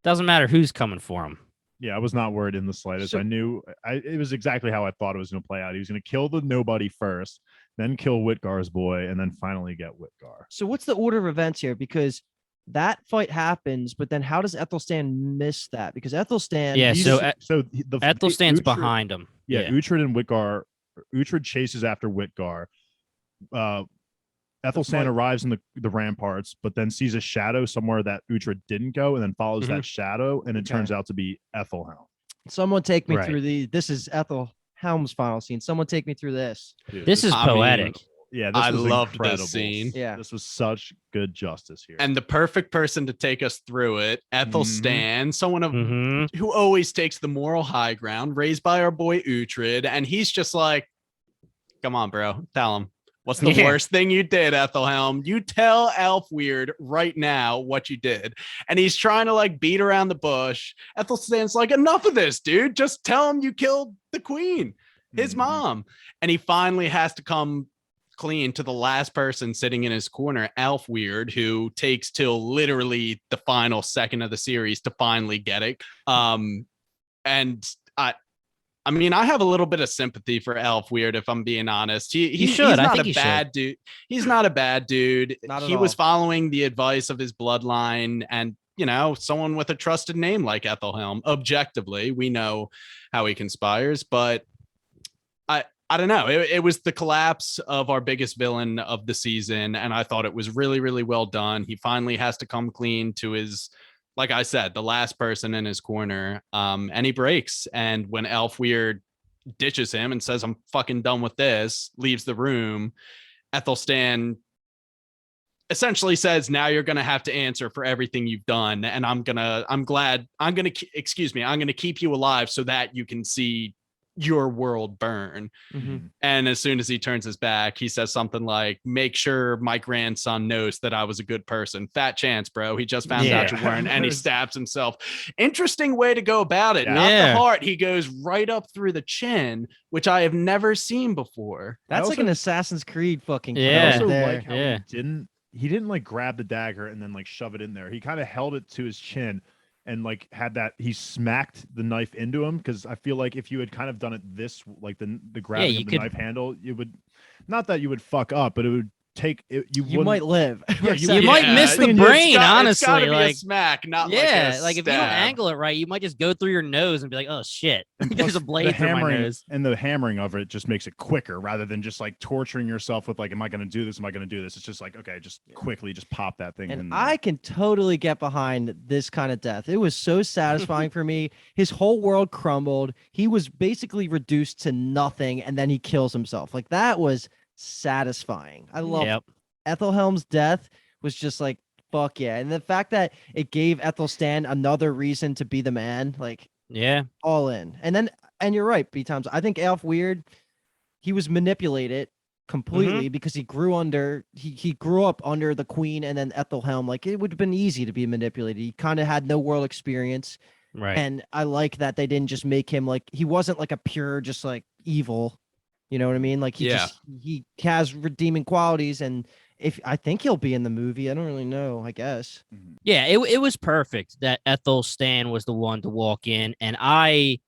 Doesn't matter who's coming for him. Yeah, I was not worried in the slightest. I knew it was exactly how I thought it was going to play out. He was going to kill the nobody first, then kill Whitgar's boy, and then finally get Whitgar. So what's the order of events here? Because that fight happens, but then how does Ethelstan miss that? Because Ethelstan, Ethelstan's Uhtred, behind him. Yeah, Uhtred and Whitgar. Uhtred chases after Whitgar. Ethelstan arrives in the ramparts, but then sees a shadow somewhere that Uhtred didn't go, and then follows that shadow, and it turns out to be Ethelhelm. Someone take me through this is Ethelhelm's final scene. Someone take me through this. Dude, this is poetic. I loved incredible. this scene. Yeah, this was such good justice here. And the perfect person to take us through it, Ethelstan, someone who always takes the moral high ground, raised by our boy Uhtred, and he's just like, come on, bro, tell him. What's the worst thing you did, Ethelhelm? You tell Aelswith right now what you did. And he's trying to like beat around the bush. Ethelstan's like, enough of this, dude. Just tell him you killed the queen, his mom. And he finally has to come clean to the last person sitting in his corner, Aelswith, who takes till literally the final second of the series to finally get it. And I mean, I have a little bit of sympathy for Aelswith, if I'm being honest. He's not a bad dude. He's not a bad dude. He was following the advice of his bloodline, and someone with a trusted name like Ethelhelm. Objectively, we know how he conspires, but I don't know. It was the collapse of our biggest villain of the season, and I thought it was really, really well done. He finally has to come clean to his, like I said, the last person in his corner, and he breaks. And when Aelswith ditches him and says, I'm fucking done with this, leaves the room. Ethelstan essentially says, now you're going to have to answer for everything you've done. And I'm going to keep you alive so that you can see your world burn. Mm-hmm. And as soon as he turns his back, he says something like, make sure my grandson knows that I was a good person. Fat chance, bro. He just found out you weren't. And he stabs himself. Interesting way to go about it. Not the heart. He goes right up through the chin, which I have never seen before. That's like an Assassin's Creed fucking I also there. like how he didn't like grab the dagger and then like shove it in there. He kind of held it to his chin and like had that, he smacked the knife into him, because I feel like if you had kind of done it this, like the grabbing of the knife handle, you would, not that you would fuck up, but it would take it, you might live. Yeah, you might miss the brain, honestly. Like a smack, not like if you don't angle it right, you might just go through your nose and be like, oh shit, there's a blade through my nose. And the hammering of it just makes it quicker, rather than just like torturing yourself with like, am I going to do this? Am I going to do this? It's just like, okay, just quickly just pop that thing in And there. I can totally get behind this kind of death. It was so satisfying for me. His whole world crumbled. He was basically reduced to nothing, and then he kills himself. Like, that was satisfying. I love Ethelhelm's death was just like, fuck yeah. And the fact that it gave Ethelstan another reason to be the man, like, all in. And you're right, B-Times. I think Aelfweird, he was manipulated completely because he grew up under the queen and then Ethelhelm. Like, it would have been easy to be manipulated. He kind of had no world experience. Right. And I like that they didn't just make him like, he wasn't like a pure, just like evil. You know what I mean? Like, he has redeeming qualities, and I think he'll be in the movie. I don't really know, I guess. Yeah, it was perfect that Ethelstan was the one to walk in, and I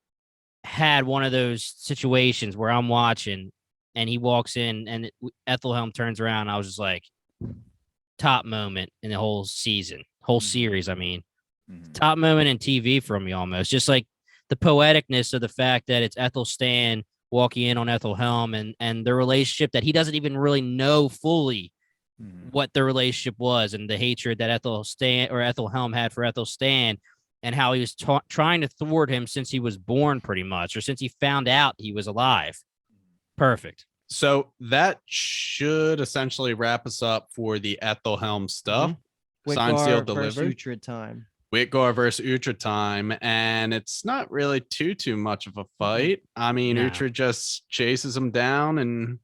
had one of those situations where I'm watching and he walks in and Ethelhelm turns around, and I was just like, top moment in the whole season, whole series. I mean, top moment in TV for me, almost. Just like the poeticness of the fact that it's Ethelstan walking in on Ethelhelm and the relationship that he doesn't even really know fully what the relationship was, and the hatred that Ethelhelm had for Ethelstan, and how he was trying to thwart him since he was born, pretty much, or since he found out he was alive. Perfect. So that should essentially wrap us up for the Ethelhelm stuff. Signed, sealed, delivered. Uhtred time. Whitgar versus Uhtred time, and it's not really too much of a fight. I mean, Uhtred just chases him down and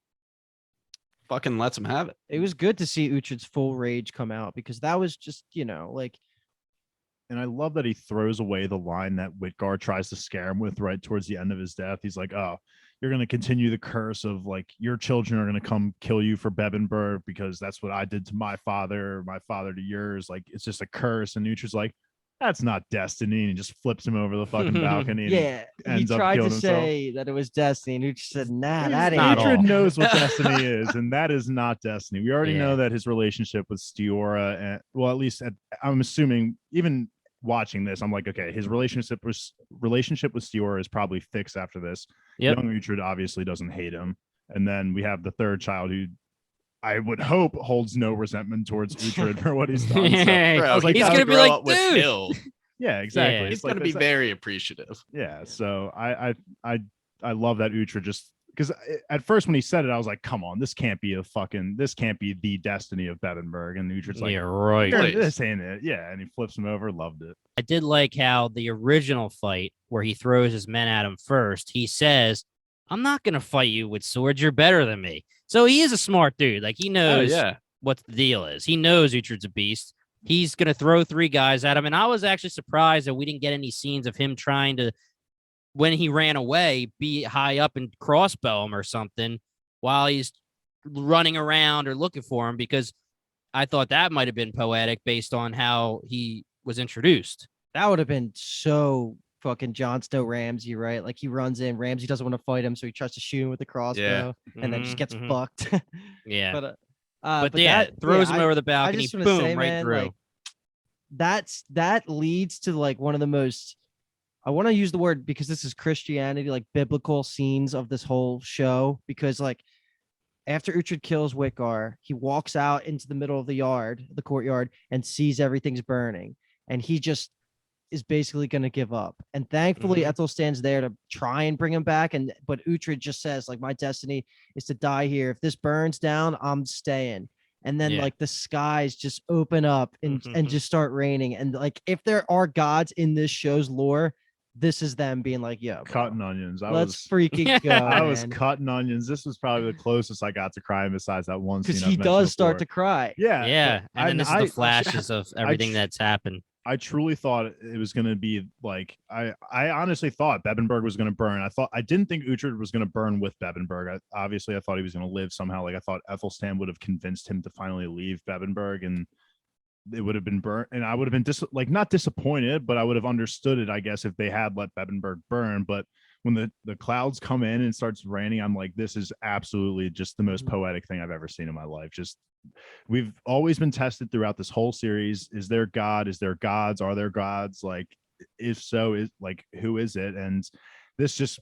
fucking lets him have it. It was good to see Uhtred's full rage come out, because that was just, like. And I love that he throws away the line that Whitgar tries to scare him with right towards the end of his death. He's like, oh, you're going to continue the curse of like, your children are going to come kill you for Bebbanburg because that's what I did to my father to yours. Like, it's just a curse. And Uhtred's like, that's not destiny, and he just flips him over the fucking balcony. And he tried to say that it was destiny, and Uhtred said, nah, that ain't. Uhtred knows what destiny is, and that is not destiny. We already know that his relationship with Stiorra, and well, at least I'm assuming, even watching this, I'm like, okay, his relationship with Stiorra is probably fixed after this. Young Uhtred obviously doesn't hate him, and then we have the third child, who I would hope holds no resentment towards Uhtred for what he's done. So, bro, I was like, he's gonna be like, dude. Yeah, exactly. Yeah. He's gonna be very appreciative. Yeah, so I love that Uhtred, just because at first when he said it, I was like, come on, this can't be the destiny of Bebbanburg. And Uhtred's like, yeah, right. This ain't it. Yeah, and he flips him over. Loved it. I did like how the original fight, where he throws his men at him first, he says, I'm not gonna fight you with swords. You're better than me. So he is a smart dude. Like, he knows what the deal is. He knows Uhtred's a beast. He's going to throw 3 guys at him. And I was actually surprised that we didn't get any scenes of him trying to, when he ran away, be high up and crossbow him or something while he's running around or looking for him, because I thought that might have been poetic based on how he was introduced. That would have been so fucking Jon Snow Ramsay, right? Like, he runs in, Ramsay doesn't want to fight him, so he tries to shoot him with the crossbow, and then just gets fucked. Yeah. But that throws him over the balcony, boom, say, right man, through. Like, that leads to like one of the most, I want to use the word because this is Christianity, like biblical scenes of this whole show, because like after Uhtred kills Whitgar, he walks out into the middle of the courtyard, and sees everything's burning, and he just is basically going to give up. And thankfully, Mhm. Ethelstan's there to try and bring him back. But Uhtred just says, like, my destiny is to die here. If this burns down, I'm staying. And then Yeah. like the skies just open up and Mhm. just start raining. And like if there are gods in this show's lore, this is them being like, yo, bro, Cutting onions. let's freaking go. I was man. cutting onions. This was probably the closest I got to crying besides that one scene. Because I've he mentioned does start before. to cry. Yeah. Yeah, but and then this is the I flashes of everything that's happened. I truly thought it was going to be like I honestly thought Bebbanburg was going to burn. I didn't think Uhtred was going to burn with Bebbanburg. Obviously, I thought he was going to live somehow. Like I thought Ethelstan would have convinced him to finally leave Bebbanburg, and it would have been burnt. And I would have been not disappointed, but I would have understood it, I guess, if they had let Bebbanburg burn. But when the clouds come in and it starts raining, I'm like, this is absolutely just the most poetic thing I've ever seen in my life. Just we've always been tested throughout this whole series. Is there God? Is there gods? Are there gods? Like, if so, is like, who is it? And this just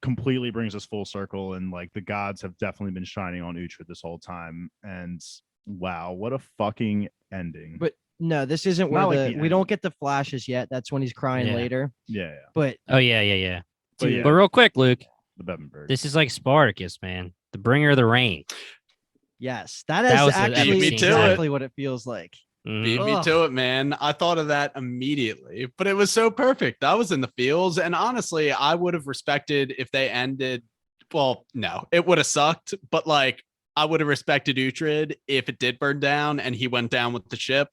completely brings us full circle. And like the gods have definitely been shining on Uhtred this whole time. And wow, what a fucking ending. But no, this isn't Not where like the we don't end. get the flashes yet. That's when he's crying Yeah. later. Yeah. But Oh yeah. But dude, yeah, But real quick, Luke, the Bebbanburg. this is like Spartacus, man, the bringer of the rain. yes, that That is was the actually epic scene. exactly what it feels like. Mhm. Beat me Ugh. to it, man. I thought of that immediately, but it was so perfect. I was in the feels, and honestly, I would have respected if they ended. Well, no, it would have sucked, but like I would have respected Uhtred if it did burn down and he went down with the ship.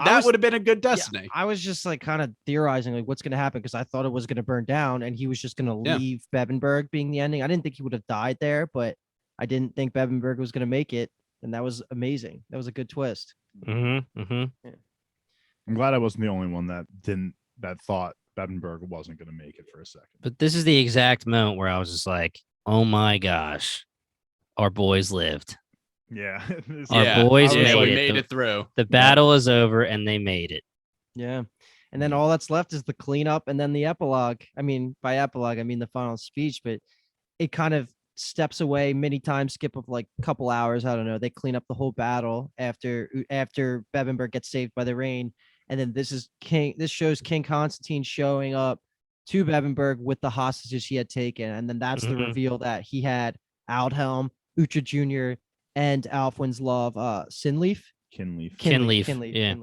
That would have been a good destiny. Yeah, I was just like kind of theorizing like what's going to happen because I thought it was going to burn down and he was just going to Yeah. leave Bebbanburg being the ending. I didn't think he would have died there, but I didn't think Bebbanburg was going to make it, and that was amazing. That was a good twist. Mm-hmm. I'm glad I wasn't the only one that thought Bebbanburg wasn't going to make it for a second. But this is the exact moment where I was just like, oh my gosh, our boys lived. Yeah. Our Yeah, boys I was made like- it. made it through. The battle is over and they made it. Yeah. And then all that's left is the cleanup and then the epilogue. I mean, by epilogue, I mean the final speech, but it kind of steps away many times, skip of like a couple hours. I don't know. They clean up the whole battle after Bebbanburg gets saved by the rain. And then this shows King Constantine showing up to Bebbanburg with the hostages he had taken. And then that's the Mhm. reveal that he had Aldhelm, Uhtred Jr., and Alfwin's love, Sinleaf. Kinleaf. Kinleaf, yeah.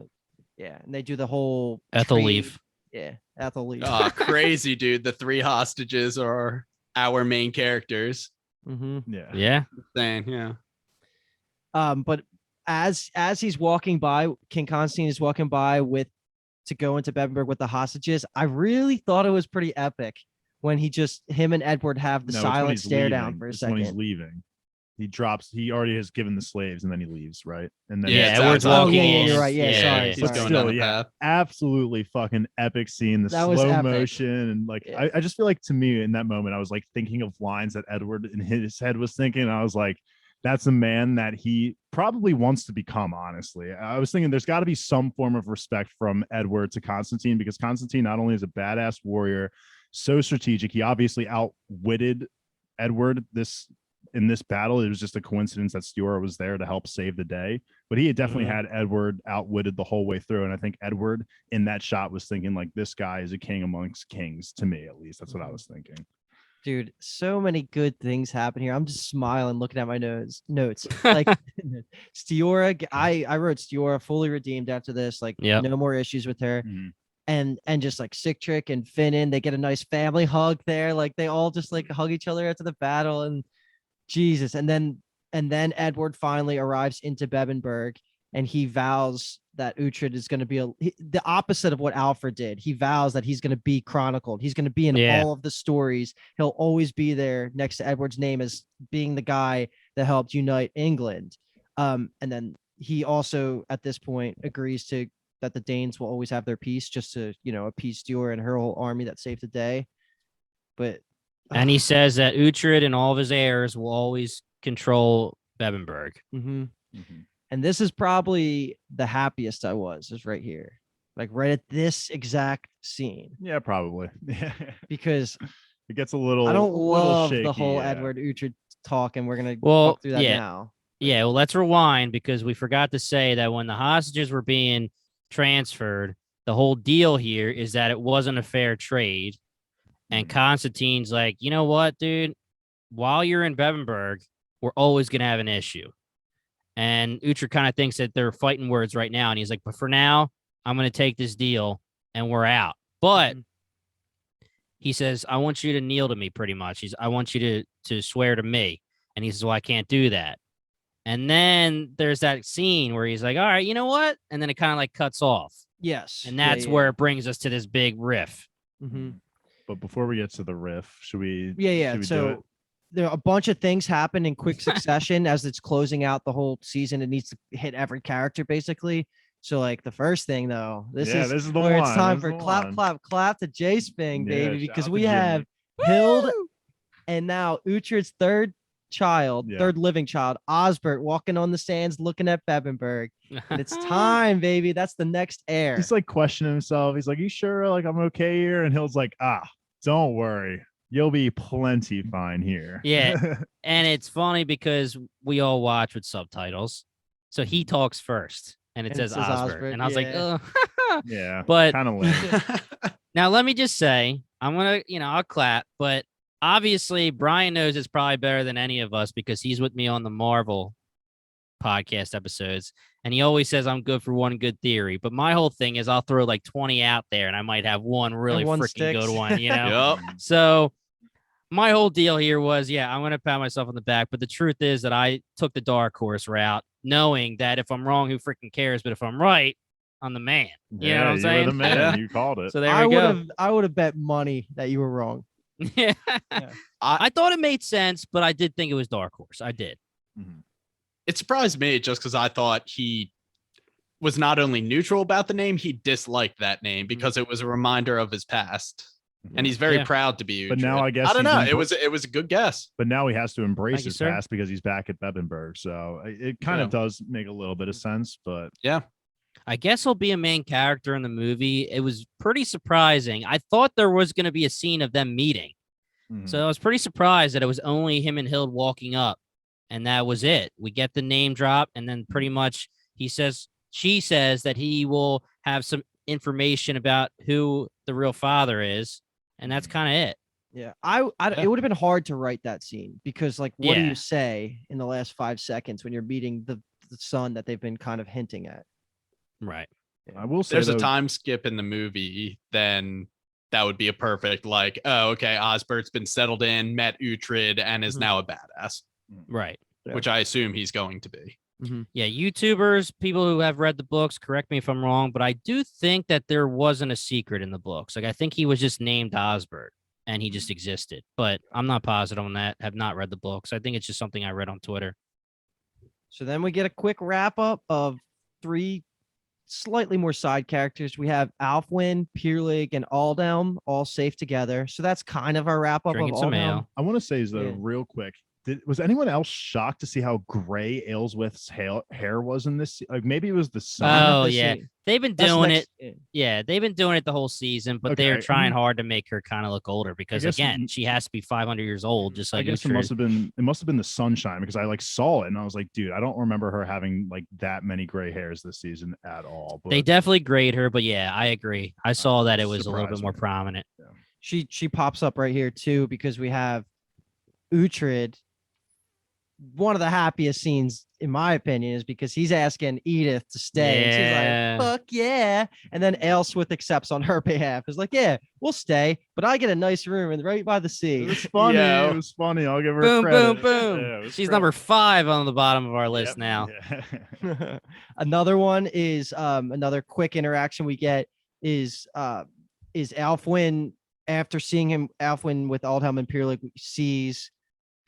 Yeah. And they do the whole Ethel trade. Leaf. Yeah. Ethel Leaf. Oh, crazy, dude. The three hostages are our main characters. Mm-hmm. Yeah. Yeah. Saying, yeah. But as he's walking by, King Constantine is walking by to go into Bebbanburg with the hostages. I really thought it was pretty epic when him and Edward have the No, it's when silent he's stare leaving. down for a It's when he's second. leaving. He already has given the slaves and then he leaves, right? And then Yeah, Yeah, it's Edward's outside. walking Oh, yeah, in. you're right. Yeah, sorry, He's sorry. going Still, down the yeah. path. Absolutely fucking epic scene. The That was slow epic. motion and like Yeah. I just feel like to me in that moment I was like thinking of lines that Edward in his head was thinking. And I was like, that's a man that he probably wants to become, honestly. I was thinking there's got to be some form of respect from Edward to Constantine, because Constantine not only is a badass warrior, so strategic, he obviously outwitted Edward in this battle. It was just a coincidence that Stewart was there to help save the day, but he had definitely had Edward outwitted the whole way through. And I think Edward in that shot was thinking like, this guy is a king amongst kings. To me, at least, that's what I was thinking. Dude, so many good things happen here. I'm just smiling looking at my notes. Like Stiora, I wrote Stiora fully redeemed after this. Like, Yep. no more issues with her. Mhm. And just like Sick Trick and Finnan, they get a nice family hug there. Like they all just like hug each other after the battle, and Jesus. And then Edward finally arrives into Bebbanburg, and he vows that Uhtred is going to be the opposite of what Alfred did. He vows that he's going to be chronicled. He's going to be in all of the stories. He'll always be there next to Edward's name as being the guy that helped unite England. And then he also, at this point, agrees that the Danes will always have their peace, just to, appease Stewart and her whole army that saved the day. But And he says that Uhtred and all of his heirs will always control Bebbanburg. mhm. Mhm. And this is probably the happiest I was, is right here, like right at this exact scene, Yeah, probably. because It gets a little. I don't a little love shaky, the whole yeah. Edward Uhtred talk, and we're gonna Well, walk through that yeah. now. Yeah, well, let's rewind because we forgot to say that when the hostages were being transferred, the whole deal here is that it wasn't a fair trade. And Constantine's like, you know what, dude? While you're in Bebbanburg, we're always going to have an issue. And Uhtred kind of thinks that they're fighting words right now. And he's like, but for now, I'm going to take this deal and we're out. But he says, I want you to kneel to me pretty much. I want you to swear to me. And he says, well, I can't do that. And then there's that scene where he's like, all right, you know what? And then it kind of like cuts off. Yes. And that's where it brings us to this big riff. Mm-hmm. But before we get to the riff, should we? Yeah. Should we do So it? there are a bunch of things happen in quick succession as it's closing out the whole season. It needs to hit every character basically. So like the first thing though, this is the where one. it's time This for is the clap, one. clap, clap to J-Sping, Yeah, baby, shout because out we to have Jimmy. Hild and now Uhtred's third Yeah. living child, Osbert, walking on the sands looking at Bebbanburg. And it's time, baby. That's the next heir. He's like questioning himself. He's like, "You sure? Like I'm okay here?" And Hill's like, don't worry, you'll be plenty fine here." Yeah. And it's funny because we all watch with subtitles. So he talks first and it says Osbert. Osbert, And I was like, yeah. oh, Yeah, but kind of lame. now let me just say, I'm going to, I'll clap, but obviously Brian knows it's probably better than any of us because he's with me on the Marvel podcast episodes. And he always says I'm good for one good theory. But my whole thing is I'll throw like 20 out there and I might have one really one freaking sticks. good one, you know? Yep. So my whole deal here was, I'm going to pat myself on the back. But the truth is that I took the dark horse route, knowing that if I'm wrong, who freaking cares? But if I'm right, I'm the man. You know what I'm You saying? were the man. Yeah. You called it. So there we go. I would have bet money that you were wrong. Yeah. Yeah. I thought it made sense, but I did think it was dark horse. I did. Mhm. It surprised me just because I thought he was not only neutral about the name, he disliked that name because it was a reminder of his past. And he's very Yeah. proud to be. But now Uhtred. I guess I don't he's know. in- It was a good guess. But now he has to embrace Thank you, his sir. past because he's back at Bebbanburg. So it kind Yeah. of does make a little bit of sense. But Yeah. I guess he'll be a main character in the movie. It was pretty surprising. I thought there was going to be a scene of them meeting. So I was pretty surprised that it was only him and Hild walking up, and that was it. We get the name drop, and then pretty much she says that he will have some information about who the real father is, and that's kind of it. Yeah. Yeah. It would have been hard to write that scene because like, what do Yeah. you say in the last 5 seconds when you're meeting the son that they've been kind of hinting at? Right. I will say There's a though, time skip in the movie, then that would be a perfect like, oh, okay, Osbert's been settled in, met Uhtred, and is Mhm. now a badass, Right. Yeah. which I assume he's going to be. Yeah, YouTubers, people who have read the books, correct me if I'm wrong, but I do think that there wasn't a secret in the books. Like I think he was just named Osbert and he just existed, but I'm not positive on that. Have not read the books. I think it's just something I read on Twitter. So then we get a quick wrap up of 3 slightly more side characters. We have Alfwin, Peerlig, and Aldhelm all safe together. So that's kind of our wrap up of Drinking some Aldhelm. ale. I want to say is though, Yeah. real quick. Was anyone else shocked to see how gray Aelswith's hair was in this? Like maybe it was the sun. Oh, This yeah. scene. They've been That's doing next- it. Yeah, they've been doing it the whole season, but they're Okay, trying mhm. hard to make her kind of look older because guess again, m- she has to be 500 years old, just I like guess it Uhtred. must have been the sunshine because I like saw it and I was like, dude, I don't remember her having like that many gray hairs this season at all. But They definitely grade her, but yeah, I agree. I saw that it was a little bit surprised more me. prominent. She pops up right here too because we have Uhtred. One of the happiest scenes, in my opinion, is because he's asking Edith to stay. And Yeah. she's like, fuck yeah. And then Aelswith accepts on her behalf. It's like, yeah, we'll stay, but I get a nice room and right by the it sea. was funny. Yo. It was funny. I'll give her Boom, credit. boom, Yeah, it boom. was She's credit. number 5 on the bottom of our list Yep. now. Yeah. Another one is another quick interaction we get is Alfwin after seeing Alfwin with Aldhelm and Peerlig sees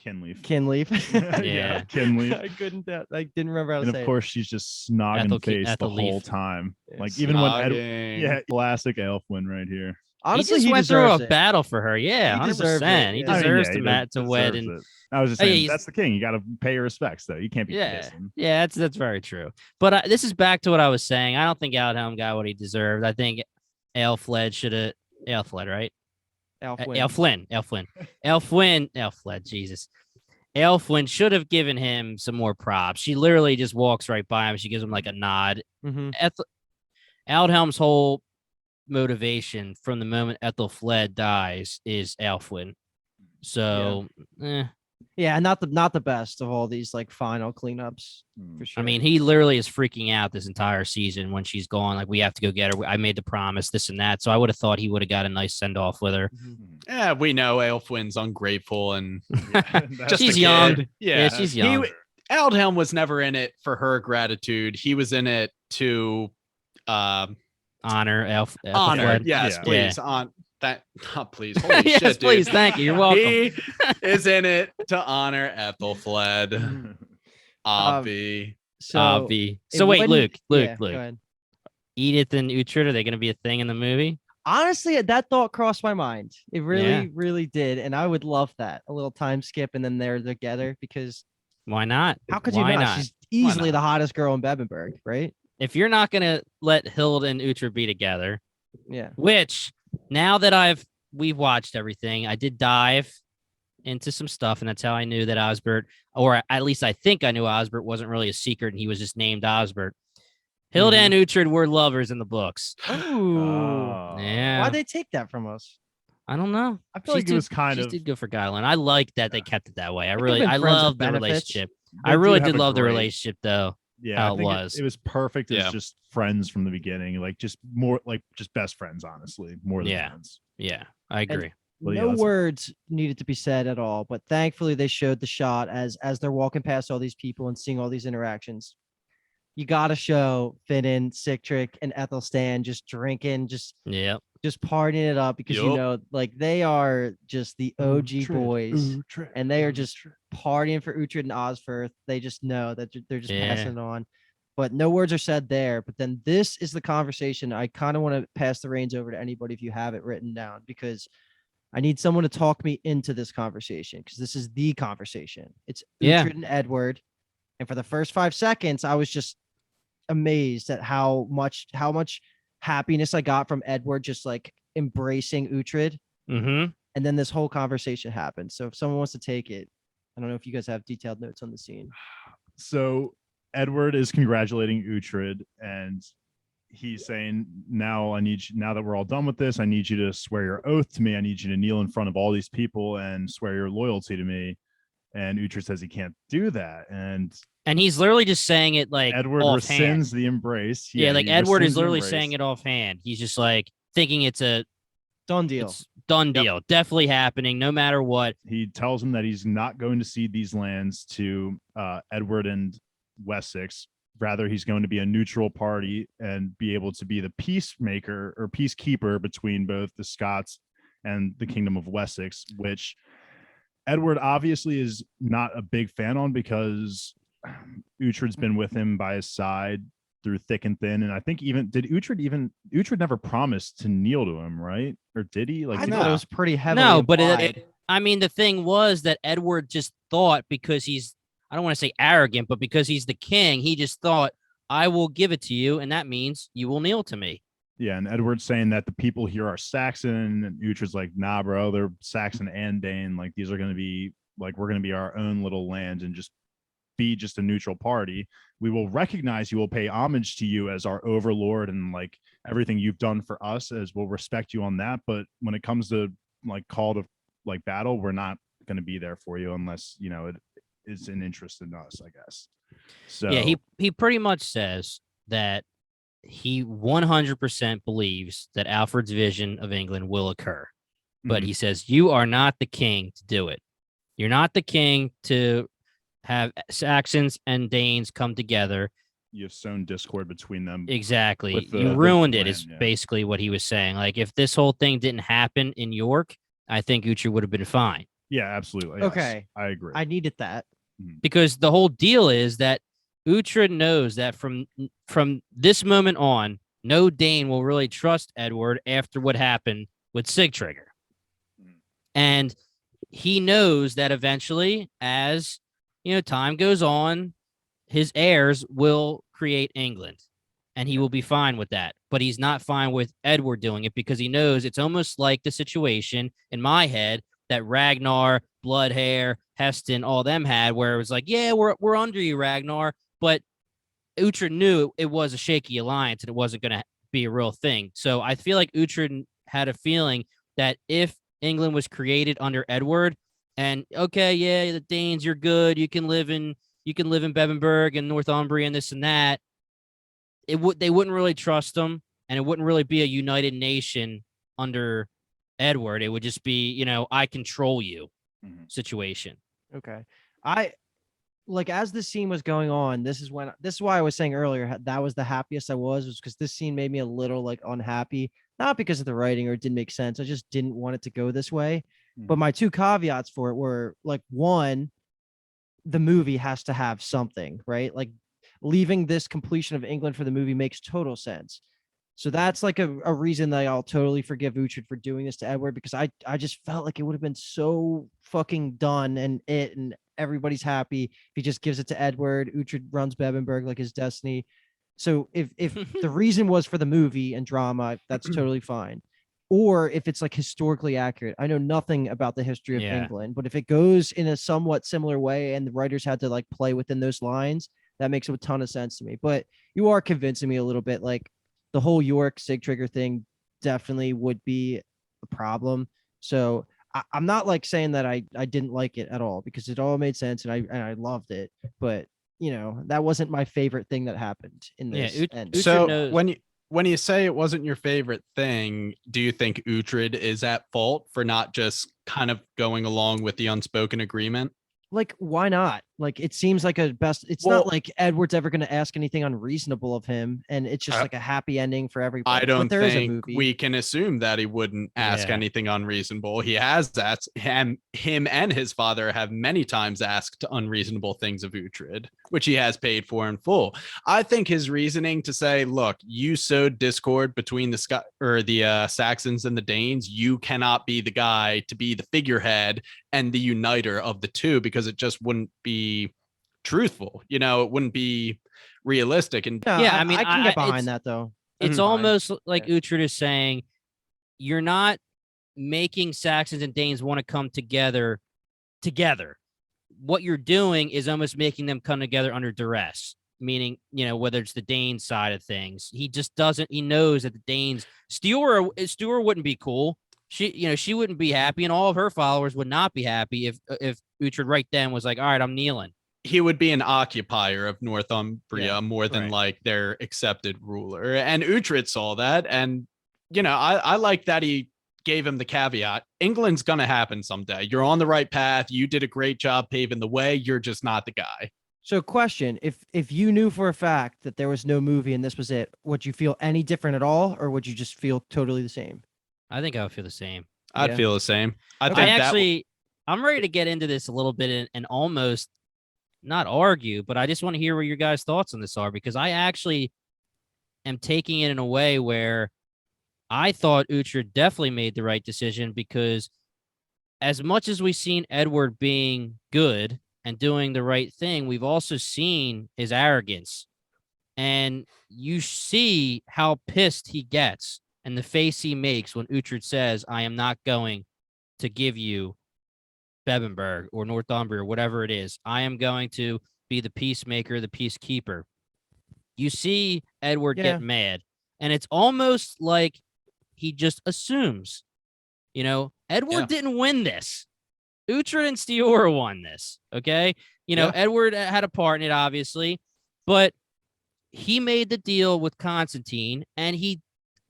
Kinleaf. Kinleaf. Yeah. Kinleaf. I didn't remember how to And say of it. course, she's just snogging Ethel- face the Ethel whole Leaf. time. Yeah, Like even when Snogging. yeah, classic Elfwin right here. Honestly, he just he went through a deserves it. battle for her. Yeah, He deserves 100%. it, He yeah. I mean, deserves he to wed. deserves And it. I was just Oh, yeah, saying, he's- that's the king. You got to pay your respects, though. You can't be yeah, pissing. yeah, that's very true. But this is back to what I was saying. I don't think Aldhelm got what he deserved. I think Aelfled should have Aelfled, right? Alfwin. Aelfled, Jesus. Aelfwin should have given him some more props. She literally just walks right by him. She gives him like a nod. Mhm. Aldhelm's whole motivation from the moment Ethelfled dies is Aelwith. So, Yeah, not the best of all these like final cleanups for sure. I mean, he literally is freaking out this entire season when she's gone. Like, we have to go get her. I made the promise, this and that. So I would have thought he would have got a nice send off with her. Yeah, we know Aelwith's ungrateful and just She's a young. kid. Yeah, she's young. Aldhelm was never in it for her gratitude. He was in it to honor honor. Ethelfled. Yes, please. Yeah. On that, please. Holy Yes, shit, dude. please. Thank you. You're welcome. He is in it to honor Ethelfled. Obvi. So wait, Luke. go ahead. Edith and Uhtred, are they going to be a thing in the movie? Honestly, that thought crossed my mind. It really, really did, and I would love that, a little time skip, and then they're together, because Why not? how could you not? She's easily the hottest girl in Bebbanburg, right? If you're not going to let Hild and Uhtred be together, Yeah. which now that we've watched everything, I did dive into some stuff, and that's how I knew that Osbert, or at least I think I knew Osbert wasn't really a secret, and he was just named Osbert. Hild and Uhtred were lovers in the books. Ooh. Yeah. Why'd they take that from us? I don't know. I feel like it was kind of did good for Guyland. I like that they kept it that way. I been friends love with the benefits. relationship. They I really do have did a love the great- relationship, though. Yeah, how I think it was. It was perfect as Yeah. just friends from the beginning, like just more like just best friends, honestly, more than Yeah. friends. Yeah, I agree. Well, yeah, No that's- words needed to be said at all, but thankfully they showed the shot as they're walking past all these people and seeing all these interactions. You got to show Finn, Sigtrygg, and Ethelstan just drinking, just partying it up, because you Yup. know, like, they are just the OG Uhtred, boys, Uhtred, and they are just Uhtred. partying for Uhtred and Osferth. They just know that they're just Yeah. passing it on. But no words are said there. But then this is the conversation. I kind of want to pass the reins over to anybody if you have it written down, because I need someone to talk me into this conversation, because this is the conversation. It's Yeah. Uhtred and Edward. And for the first 5 seconds, I was just amazed at how much happiness I got from Edward just like embracing Uhtred. Mm-hmm. And then this whole conversation happened. So if someone wants to take it, I don't know if you guys have detailed notes on the scene. So Edward is congratulating Uhtred, and he's saying, now that we're all done with this, I need you to swear your oath to me. I need you to kneel in front of all these people and swear your loyalty to me. And Uhtred says he can't do that. And he's literally just saying it like Edward offhand. rescinds the embrace. Yeah, like he Edward rescinds is the literally embrace. saying it offhand. He's just like thinking it's a Done deal. done deal, definitely happening, no matter what. He tells him that he's not going to cede these lands to Edward and Wessex. Rather, he's going to be a neutral party and be able to be the peacemaker or peacekeeper between both the Scots and the Kingdom of Wessex, which Edward obviously is not a big fan on, because Uhtred's been with him by his side through thick and thin. And I think Uhtred never promised to kneel to him, right? Or did he? Like, I did thought he- it was pretty heavily No, but implied. I mean, the thing was that Edward just thought, because he's, I don't want to say arrogant, but because he's the king, he just thought, I will give it to you, and that means you will kneel to me. Yeah, and Edward's saying that the people here are Saxon, and Uhtred's like, nah, bro, they're Saxon and Dane. Like, these are going to be, like, we're going to be our own little land and just be just a neutral party. We will recognize you, will pay homage to you as our overlord, and like everything you've done for us, as we'll respect you on that. But when it comes to like call to like battle, we're not going to be there for you unless, you know, it is an interest in us, I guess. So Yeah, he pretty much says that he 100% believes that Alfred's vision of England will occur. But he says, you are not the king to do it. You're not the king to have Saxons and Danes come together. you've sown discord between them. Exactly. with You the ruined it, land, is yeah. basically what he was saying. Like, if this whole thing didn't happen in York, I think Uhtred would have been fine. Yeah, absolutely. Yes, Okay. I agree. I needed that. Because the whole deal is that Uhtred knows that from this moment on, no Dane will really trust Edward after what happened with Sigtrygg. And he knows that eventually, as time goes on, his heirs will create England, and he will be fine with that. But he's not fine with Edward doing it, because he knows it's almost like the situation in my head that Ragnar, Bloodhair, Haesten, all them had, where it was like, yeah, we're under you, Ragnar. But Uhtred knew it was a shaky alliance and it wasn't going to be a real thing. So I feel like Uhtred had a feeling that if England was created under Edward, and okay, yeah, the Danes, you're good, you can live in Bebbanburg and Northumbria and this and that, they wouldn't really trust them, and it wouldn't really be a united nation under Edward. It would just be, I control you situation. Okay. I like, as the scene was going on, this is why I was saying earlier that was the happiest I was because this scene made me a little like unhappy, not because of the writing or it didn't make sense. I just didn't want it to go this way. But my two caveats for it were like, one, the movie has to have something, right? Like leaving this completion of England for the movie makes total sense. So that's like a reason that I'll totally forgive Uhtred for doing this to Edward, because I just felt like it would have been so fucking done and everybody's happy if he just gives it to Edward. Uhtred runs Bebbanburg like his destiny. So if the reason was for the movie and drama, that's totally fine. Or if it's like historically accurate. I know nothing about the history of England, but if it goes in a somewhat similar way and the writers had to like play within those lines, that makes a ton of sense to me. But you are convincing me a little bit. Like the whole York Sigtrigger thing definitely would be a problem. So I'm not like saying that I didn't like it at all, because it all made sense and I loved it. But that wasn't my favorite thing that happened in this. So when you say it wasn't your favorite thing, do you think Uhtred is at fault for not just kind of going along with the unspoken agreement? Like, why not? Like, it seems like it's not like Edward's ever going to ask anything unreasonable of him, and it's just like a happy ending for everybody. I don't think we can assume that he wouldn't ask anything unreasonable. He has that. Him and his father have many times asked unreasonable things of Uhtred, which he has paid for in full. I think his reasoning to say, look, you sowed discord between the Saxons and the Danes. You cannot be the guy to be the figurehead and the uniter of the two, because it just wouldn't be truthful. It wouldn't be realistic. And I mean, I can get behind that though. It's almost like Uhtred is saying, you're not making Saxons and Danes want to come together. What you're doing is almost making them come together under duress, meaning, whether it's the Dane side of things, he knows that the Danes, Stuart wouldn't be cool. She wouldn't be happy, and all of her followers would not be happy if Uhtred right then was like, all right, I'm kneeling. He would be an occupier of Northumbria more than like their accepted ruler. And Uhtred saw that. And, I like that he gave him the caveat. England's going to happen someday. You're on the right path. You did a great job paving the way. You're just not the guy. So question, if you knew for a fact that there was no movie and this was it, would you feel any different at all? Or would you just feel totally the same? I think I would feel the same. I'd feel the same. I'm ready to get into this a little bit and almost not argue, but I just want to hear what your guys' thoughts on this are, because I actually am taking it in a way where I thought Uhtred definitely made the right decision, because as much as we've seen Edward being good and doing the right thing, we've also seen his arrogance. And you see how pissed he gets and the face he makes when Uhtred says, I am not going to give you Bebbanburg or Northumbria or whatever it is. I am going to be the peacemaker, the peacekeeper. You see Edward get mad, and it's almost like he just assumes, Edward didn't win this. Uhtred and Stiora won this, okay? Edward had a part in it, obviously, but he made the deal with Constantine, and he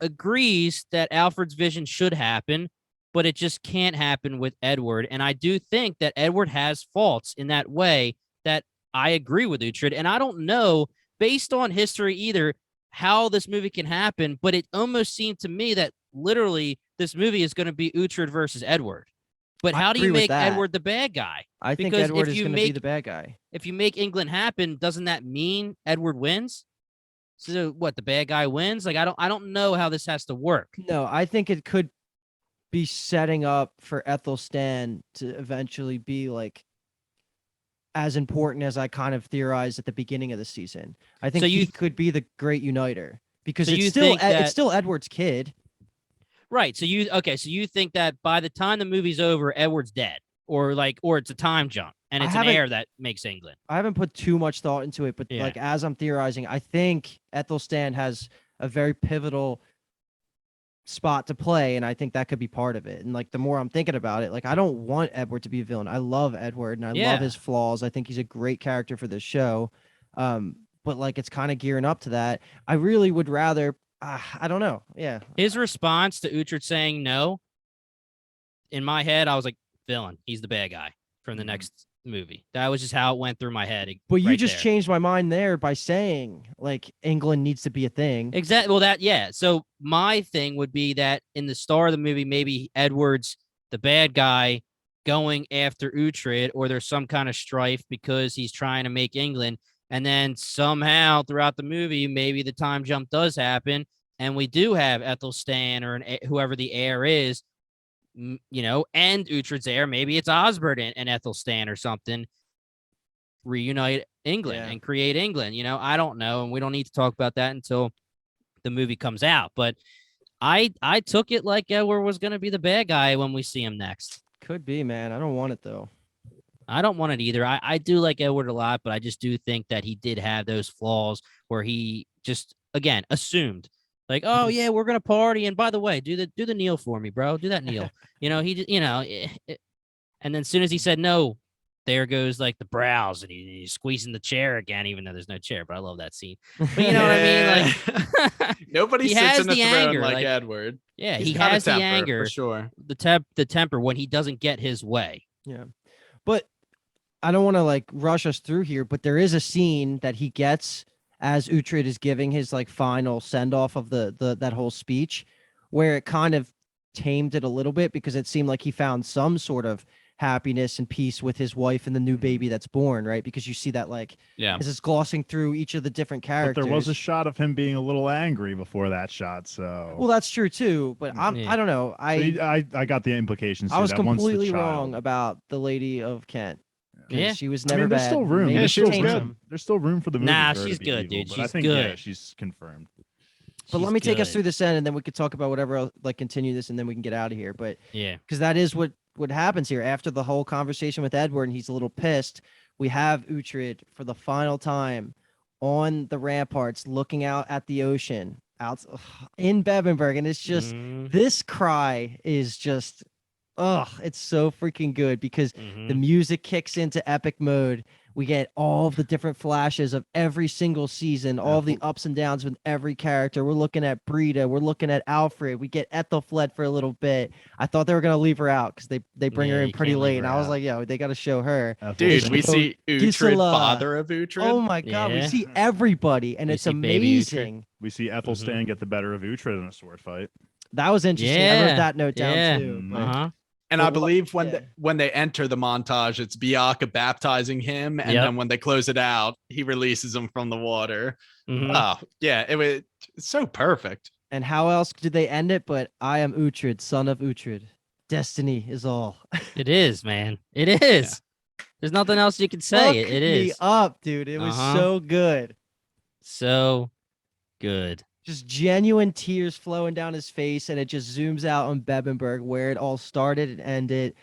agrees that Alfred's vision should happen, but it just can't happen with Edward. And I do think that Edward has faults in that way, that I agree with Uhtred. And I don't know, based on history either, how this movie can happen, but it almost seemed to me that literally this movie is going to be Uhtred versus Edward. But how do you make Edward the bad guy? I think Edward is going to be the bad guy. If you make England happen, doesn't that mean Edward wins? So what, the bad guy wins? Like, I don't know how this has to work. No, I think it could be setting up for Aethelstan to eventually be like as important as I kind of theorized at the beginning of the season. I think he could be the great uniter, because it's still Edward's kid. Right. So you think that by the time the movie's over, Edward's dead, or it's a time jump and it's an heir that makes England. I haven't put too much thought into it, but like, as I'm theorizing, I think Aethelstan has a very pivotal spot to play, and I think that could be part of it. And like the more I'm thinking about it, like I don't want Edward to be a villain. I love Edward and I love his flaws. I think he's a great character for this show. But like it's kind of gearing up to that. I really would rather I don't know. Yeah. His response to Uhtred saying no, in my head, I was like, villain. He's the bad guy from the next movie. That was just how it went through my head. But you just changed my mind there by saying like England needs to be a thing. Exactly. Well, so my thing would be that in the start of the movie, maybe Edward's the bad guy going after Uhtred, or there's some kind of strife because he's trying to make England. And then somehow throughout the movie, maybe the time jump does happen, and we do have Ethelstan or whoever the heir is, and Uhtred's heir. Maybe it's Osbert and Ethelstan or something. Reunite England and create England. I don't know, and we don't need to talk about that until the movie comes out. But I took it like Edward was going to be the bad guy when we see him next. Could be, man. I don't want it though. I don't want it either. I do like Edward a lot, but I just do think that he did have those flaws where he just, again, assumed like, oh yeah, we're going to party. And by the way, do the kneel for me, bro. Do that kneel. And then as soon as he said no, there goes like the brows and he's squeezing the chair again, even though there's no chair, but I love that scene. But you know what I mean? Like nobody sits in the throne anger, like Edward. Yeah, he has the anger, for sure. The temper when he doesn't get his way. Yeah. But I don't want to like rush us through here, but there is a scene that he gets as Uhtred is giving his like final send off of that whole speech, where it kind of tamed it a little bit because it seemed like he found some sort of happiness and peace with his wife and the new baby that's born, right? Because you see that like as it's glossing through each of the different characters. But there was a shot of him being a little angry before that shot, so well, that's true too. But I don't know. I got the implications. I was completely wrong about the Lady of Kent. Yeah, she was never there's bad. still room. Maybe There's still room for the movie. Nah, for her she's to be good, evil, dude. but She's I think, good. Yeah, she's confirmed. But let me take us through this end, and then we could talk about whatever else, like continue this, and then we can get out of here. But yeah, because that is what happens here after the whole conversation with Edward, and he's a little pissed. We have Uhtred for the final time on the ramparts, looking out at the ocean, out in Bebbanburg, and it's just this cry is just. It's so freaking good because the music kicks into epic mode. We get all the different flashes of every single season, all the ups and downs with every character. We're looking at Brita. We're looking at Alfred. We get Ethelfled for a little bit. I thought they were going to leave her out because they bring her in pretty late. And I was like, yo, they got to show her. Dude, we see Uhtred, father of Uhtred. Oh my God. We see everybody, and it's amazing. We see Ethelstan get the better of Uhtred in a sword fight. That was interesting. I wrote that note down too. And I believe when they enter the montage, it's Bianca baptizing him, and then when they close it out, he releases him from the water. Oh, yeah, it's so perfect. And how else did they end it? But I am Uhtred, son of Uhtred. Destiny is all. It is, man. It is. Yeah. There's nothing else you can say. It is. Me up, dude. It was so good. So good. Just genuine tears flowing down his face, and it just zooms out on Bebbanburg, where it all started and ended.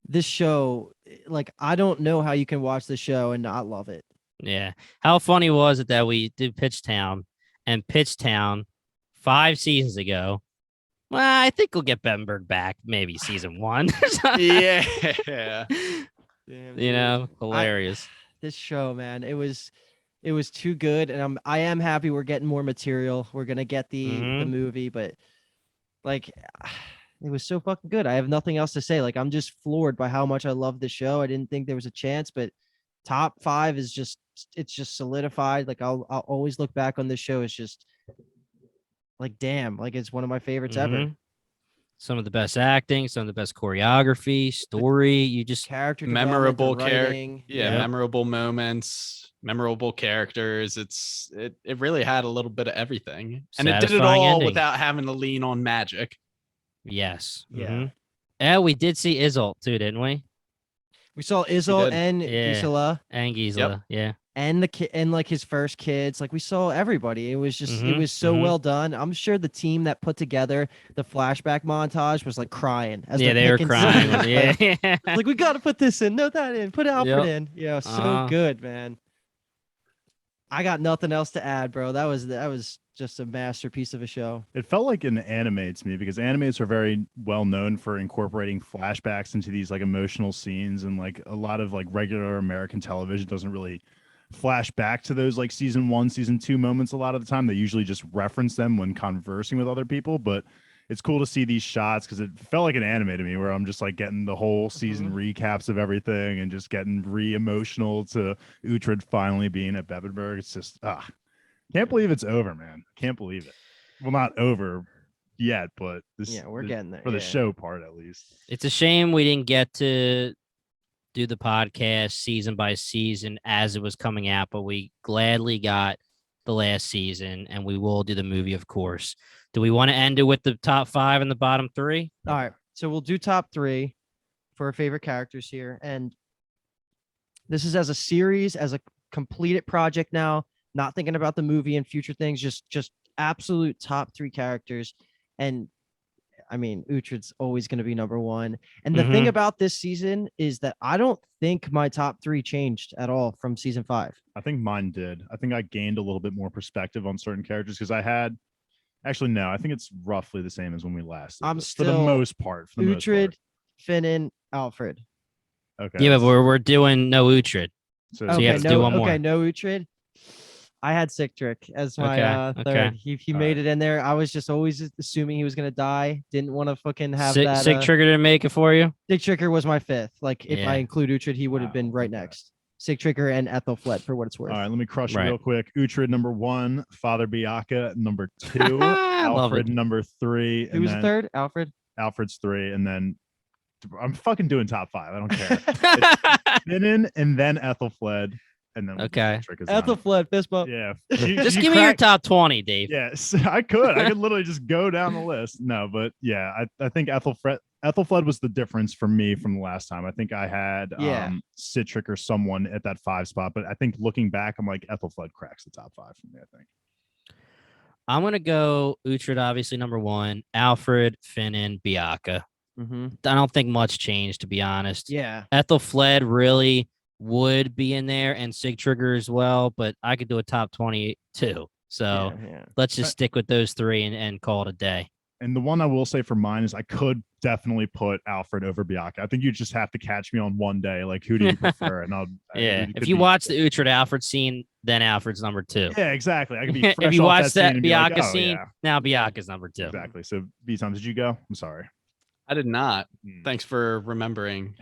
This show, like, I don't know how you can watch the show and not love it. Yeah. How funny was it that we did Pitchtown, and Pitchtown 5 seasons ago? Well, I think we'll get Bebbanburg back, maybe season 1. Yeah. Damn, hilarious. This show, man, it was too good, and I am happy we're getting more material. We're gonna get the movie, but like it was so fucking good. I have nothing else to say. Like, I'm just floored by how much I love the show. I didn't think there was a chance, but top 5 is just solidified. Like, I'll always look back on this show. It's just like, damn, like it's one of my favorites ever. Some of the best acting, some of the best choreography, story. You just character memorable memorable moments, memorable characters. It really had a little bit of everything, and it did it all without having to lean on magic. Yes. Yeah. Yeah, we did see Isolde too, didn't we? We saw Isolde and Gisela. And Gisela. Yeah. And the kid, and like his first kids. Like, we saw everybody. It was just it was so well done. I'm sure the team that put together the flashback montage was like crying as they were crying. Like, we got to put this in, no that in, put Alfred in. Yeah, so good, man. I got nothing else to add, bro. That was just a masterpiece of a show. It felt like an anime to me because animes are very well known for incorporating flashbacks into these like emotional scenes, and like a lot of like regular American television doesn't really flash back to those like season 1, season 2 moments a lot of the time. They usually just reference them when conversing with other people, but it's cool to see these shots because it felt like an anime to me where I'm just like getting the whole season recaps of everything and just getting re-emotional to Uhtred finally being at Bebbanburg. It's just can't believe it's over, man. Can't believe it. Well, not over yet, but we're getting there for the show part at least. It's a shame we didn't get to do the podcast season by season as it was coming out, but we gladly got the last season, and we will do the movie, of course. Do we want to end it with the top 5 and the bottom 3? All right. So we'll do top 3 for our favorite characters here. And this is as a series, as a completed project now, not thinking about the movie and future things, just absolute top 3 characters. And I mean, Uhtred's always going to be number 1. And the thing about this season is that I don't think my top 3 changed at all from season 5. I think mine did. I think I gained a little bit more perspective on certain characters because I had actually no. I think it's roughly the same as when we last. I'm for the most part. For the most Uhtred, part. Finnan, Alfred. Okay. Yeah, but we're doing no Uhtred. So you have to do one more. Okay, no Uhtred. I had Sigtrick as my third. He made it in there. I was just always assuming he was gonna die. Didn't want to fucking have that. Sigtrick didn't make it for you. Sigtrick was my 5th. Like if I include Uhtred, he would have been right next. Sigtrick and Ethelfled for what it's worth. All right, let me crush it real quick. Uhtred number 1, Father Biaka number 2, Alfred number 3. Who was the third? Alfred. Alfred's 3, and then I'm fucking doing top 5. I don't care. Finnan and then Ethelfled. And then Ethelfled, fist bump. Yeah. Just give me your top 20, Dave. Yes, I could literally just go down the list. No, but yeah, I think Ethelfled was the difference for me from the last time. I think I had Sigtrick or someone at that 5 spot, but I think looking back, I'm like Ethelfled cracks the top 5 for me, I think. I'm gonna go Uhtred, obviously number 1, Alfred, Finnan, Biaka. I don't think much changed, to be honest. Yeah. Ethelfled really would be in there, and Sigtrigger as well, but I could do a top 20 too. So let's just stick with those 3 and call it a day. And the one I will say for mine is I could definitely put Alfred over Biaka. I think you just have to catch me on one day. Like, who do you prefer? And if you watch the Uhtred Alfred scene, then Alfred's number 2. Yeah, exactly. I could be fresh if you watch that Biaka like, scene, now Biaka's number 2. Exactly. So B-Tom, did you go? I'm sorry. I did not. Thanks for remembering.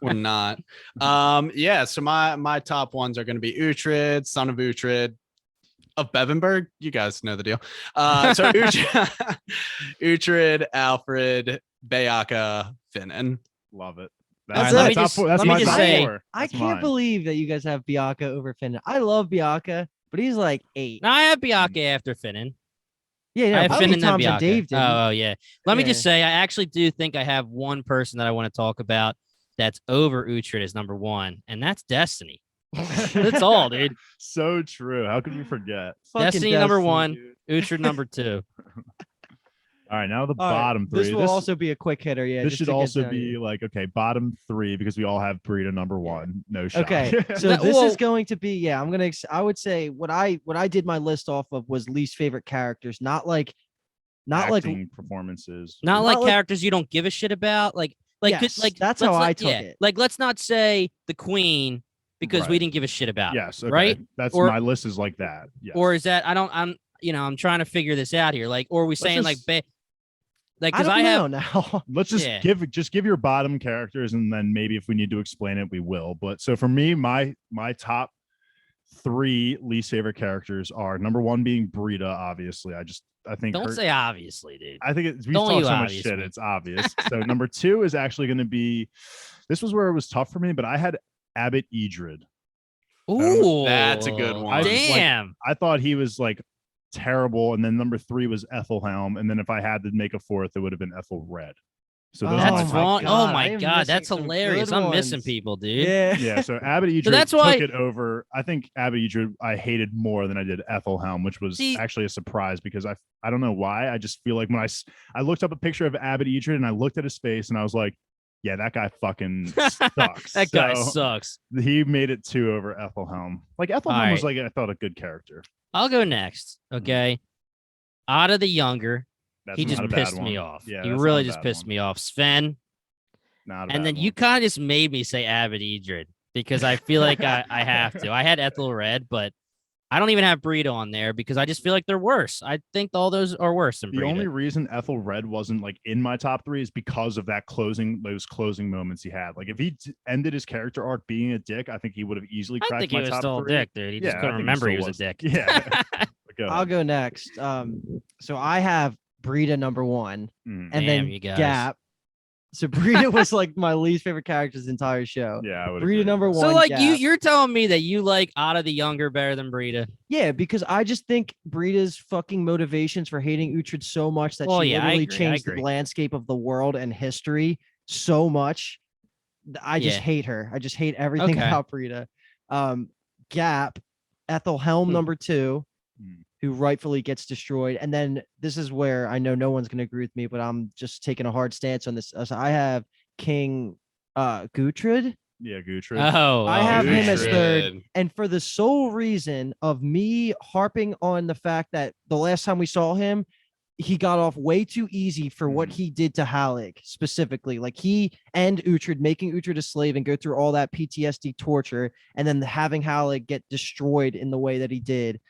Or not. So my top ones are going to be Uhtred, son of Uhtred of Bebbanburg. You guys know the deal. So Uhtred, Alfred, Biaka, Finnan. Love it. That's my top 4. That's my top 4. I can't believe that you guys have Biaka over Finnan. I love Biaka, but he's like 8. No, I have Biaka after Finnan. Yeah, I have Finnan and Biaka. Dave did. Oh, yeah. Let me just say, I actually do think I have one person that I want to talk about that's over Uhtred as number 1, and that's Destiny. That's all, dude. So true. How could we forget? Destiny number 1, Uhtred number 2. All right, now the bottom 3. This will also be a quick hitter. Yeah, this should also be like, okay, bottom 3 because we all have Burrito number 1. No shot. Okay, so this is going to be I would say what I did my list off of was least favorite characters, not like performances, not like characters you don't give a shit about. That's how I took it. Like, let's not say the Queen because we didn't give a shit about. Yes, okay. Right. That's my list is like that. Yes. Or is that I'm trying to figure this out here. Like, or are we saying because I have now. Let's just give your bottom characters, and then maybe if we need to explain it, we will. But so for me, my top 3 least favorite characters are number 1 being Brita. Obviously, I think don't say obviously, dude. I think we talk so much shit. It's obvious. So number 2 is actually going to be. This was where it was tough for me, but I had Abbot Uhtred. Ooh, that's a good one. Damn, I thought he was like terrible, and then number 3 was Ethelhelm, and then if I had to make a 4th, it would have been Ethelred. So that's wrong. Oh my god, that's hilarious. I'm missing people, dude. Yeah. So Abbot Uhtred that's why took it over. I think Abbot Uhtred I hated more than I did Ethelhelm, which was actually a surprise because I don't know why. I just feel like when I looked up a picture of Abbot Uhtred and I looked at his face and I was like, Yeah, that guy fucking sucks. That guy So, sucks. He made it 2 over Ethelhelm. Like Ethelhelm was right. like I thought a good character. I'll go next. Okay. Out of the Younger, That's he not just a bad pissed one. me off. Yeah, He that's really not a just bad pissed one. me off. Sven. Not a And bad then one. you kind of just made me say Abbott Edred because I feel like I have to. I had Ethelred, but I don't even have Brita on there because I just feel like they're worse. I think all those are worse than The Brita. only reason Ethelred wasn't like in my top 3 is because of those closing moments he had. Like if he ended his character arc being a dick, I think he would have easily I cracked think he my was top still 3. a dick, dude. He just Yeah, I couldn't think remember still he was a dick. Yeah. Go I'll ahead. go next. So I have Brita number 1, Mhm. and Damn, then you guys. Gap. So Brita was like my least favorite character this entire show. Yeah, I would Brita agree. number 1. So like Gap. you're telling me that you like Out of the Younger better than Brita? Yeah, because I just think Brita's fucking motivations for hating Uhtred so much that Well, she yeah, I literally agree, I changed the agree. landscape of the world and history so much. I just Yeah. hate her. I just hate everything Okay. about Brita. Gap, Ethelhelm number 2, Hmm. who rightfully gets destroyed. And then this is where I know no one's going to agree with me, but I'm just taking a hard stance on this. So I have King Uhtred. Yeah, Uhtred. I have him as Uhtred. third, and for the sole reason of me harping on the fact that the last time we saw him, he got off way too easy for what he did to Halleck specifically. Like he and Uhtred, making Uhtred a slave and go through all that PTSD torture, and then having Halleck get destroyed in the way that he did.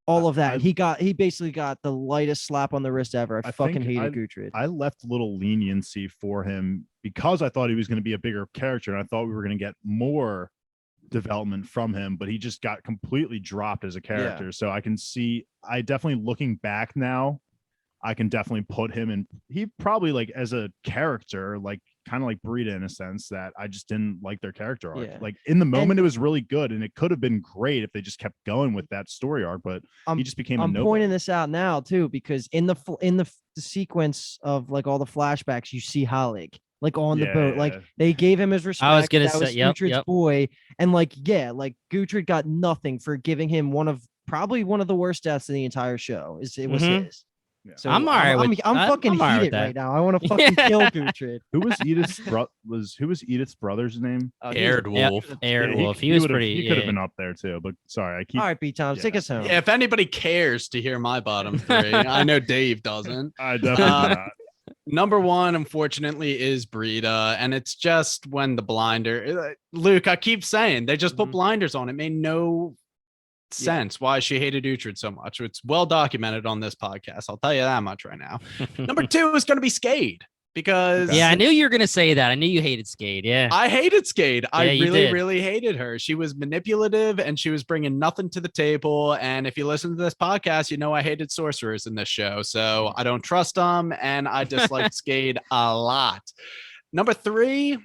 All of that. He basically got the lightest slap on the wrist ever. I fucking think hated Uhtred. I left a little leniency for him because I thought he was going to be a bigger character, and I thought we were going to get more development from him, but he just got completely dropped as a character. So I definitely looking back now, I can definitely put him in. He probably like as a character, like kind of like Brita in a sense that I just didn't like their character arc. Yeah. Like in the moment, it was really good, and it could have been great if they just kept going with that story arc. But he just became. I'm pointing this out now too because in the sequence of like all the flashbacks, you see Halleck like on the boat. Like they gave him his respect. I was gonna that say, was yep, Uhtred's boy, and like Uhtred got nothing for giving him probably one of the worst deaths in the entire show. It was his. Yeah. So I'm all right I'm with- fucking I'm all right with heated that. right now. I want to fucking kill Uhtred. Who was Edith's brother's name? Erdwulf. Erdwulf. He was would've- pretty. He could have been up there too, but sorry, I keep. All right, B-Town, take us home. Yeah, if anybody cares to hear my bottom 3, I know Dave doesn't. I definitely not. Number 1, unfortunately, is Brita, and it's just when the blinder. Luke, I keep saying they just put blinders on. It made no sense why she hated Uhtred so much. It's well documented on this podcast. I'll tell you that much right now. Number 2 is going to be Skade because Yeah, I knew you were gonna say that. I knew you hated Skade. Yeah. I hated Skade. I you really, did. really hated her. She was manipulative and she was bringing nothing to the table. And if you listen to this podcast, you know I hated sorcerers in this show. So I don't trust them, and I disliked Skade a lot. Number 3,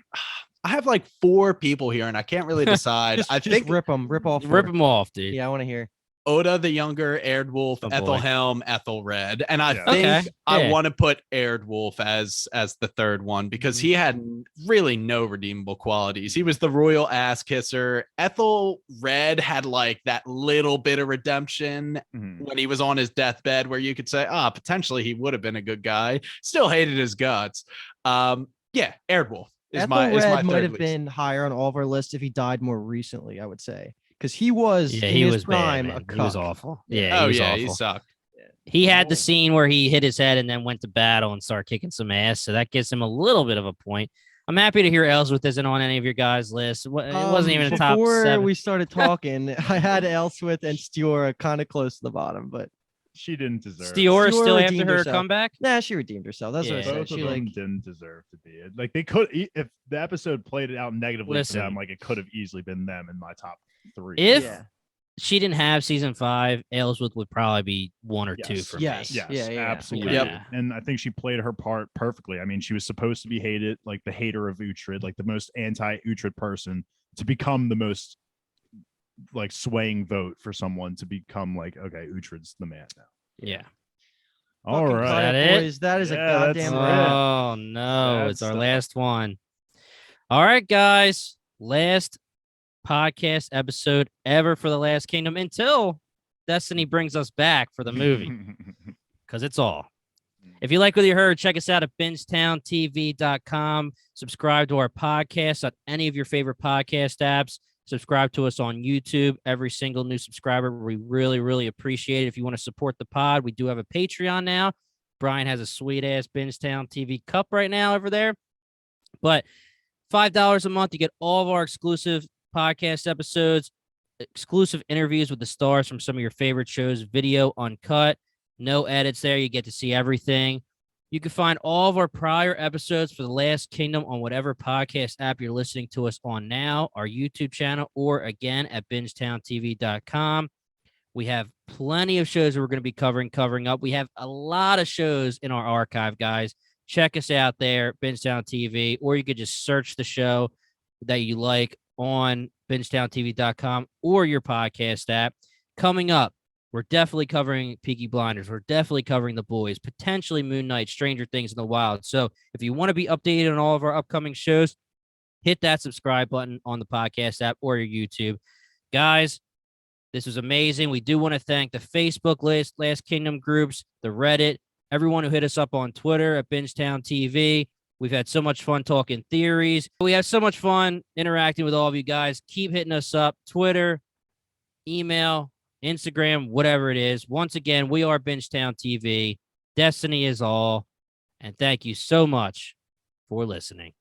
I have like 4 people here, and I can't really decide. I Just think rip off. Rip him off, dude. Yeah, I want to hear. Oda the Younger, Erdwulf, Oh, boy. Ethelhelm, Ethelred, and I Yeah. think Okay, I yeah. want to put Erdwulf as the third one because he had really no redeemable qualities. He was the royal ass kisser. Ethelred had like that little bit of redemption when he was on his deathbed, where you could say, potentially he would have been a good guy. Still hated his guts. Yeah, Erdwulf is my Ethelred might third have least. been higher on all of our lists if he died more recently, I would say. Because he was Yeah, in he his was prime bad, man. a He was cuck. awful. Yeah, Oh he was yeah, awful. he sucked. He had the scene where he hit his head and then went to battle and started kicking some ass, so that gives him a little bit of a point. I'm happy to hear Aelswith isn't on any of your guys' lists. It wasn't even a top Before 7. we started talking, I had Aelswith and Stiora kind of close to the bottom, but She didn't deserve. Stiora still Stiora after redeemed her herself. comeback? nah, she redeemed herself. That's what I Yeah. said. Both She of like them didn't deserve to be it. Like they could, if the episode played it out negatively Listen. for them, like it could have easily been them in my top 3. If yeah. she didn't have season 5, Aelswith would probably be 1 or 2 Yes. for Yes. me. Yes, Yeah. absolutely. Yep. And I think she played her part perfectly. I mean, she was supposed to be hated, like the hater of Uhtred, like the most anti-Uhtred person, to become the most like swaying vote for someone to become like, okay, Uhtred's the man now. Yeah. All Fucking right. cut That it, it? boys. That is a Yeah, that's goddamn it. wrap. Oh no, Bad it's our stuff. last one. All right, guys. Last podcast episode ever for the Last Kingdom until Destiny brings us back for the movie, because it's all. If you like what you heard, check us out at BingetownTV.com. Subscribe to our podcast on any of your favorite podcast apps. Subscribe to us on YouTube. Every single new subscriber, we really, really appreciate it. If you want to support the pod, we do have a Patreon now. Brian has a sweet-ass Bingetown TV cup right now over there. But $5 a month, you get all of our exclusive podcast episodes, exclusive interviews with the stars from some of your favorite shows, video uncut. No edits there. You get to see everything. You can find all of our prior episodes for The Last Kingdom on whatever podcast app you're listening to us on now, our YouTube channel, or again at BingetownTV.com. We have plenty of shows that we're going to be covering up. We have a lot of shows in our archive, guys. Check us out there, Bingetown TV, or you could just search the show that you like on BingetownTV.com or your podcast app. Coming up, we're definitely covering Peaky Blinders. We're definitely covering The Boys, potentially Moon Knight, Stranger Things in the Wild. So if you want to be updated on all of our upcoming shows, hit that subscribe button on the podcast app or your YouTube. Guys, this was amazing. We do want to thank the Facebook Last Kingdom groups, the Reddit, everyone who hit us up on Twitter at Bingetown TV. We've had so much fun talking theories. We have so much fun interacting with all of you guys. Keep hitting us up, Twitter, email, Instagram, whatever it is. Once again, we are Bingetown TV. Destiny is all. And thank you so much for listening.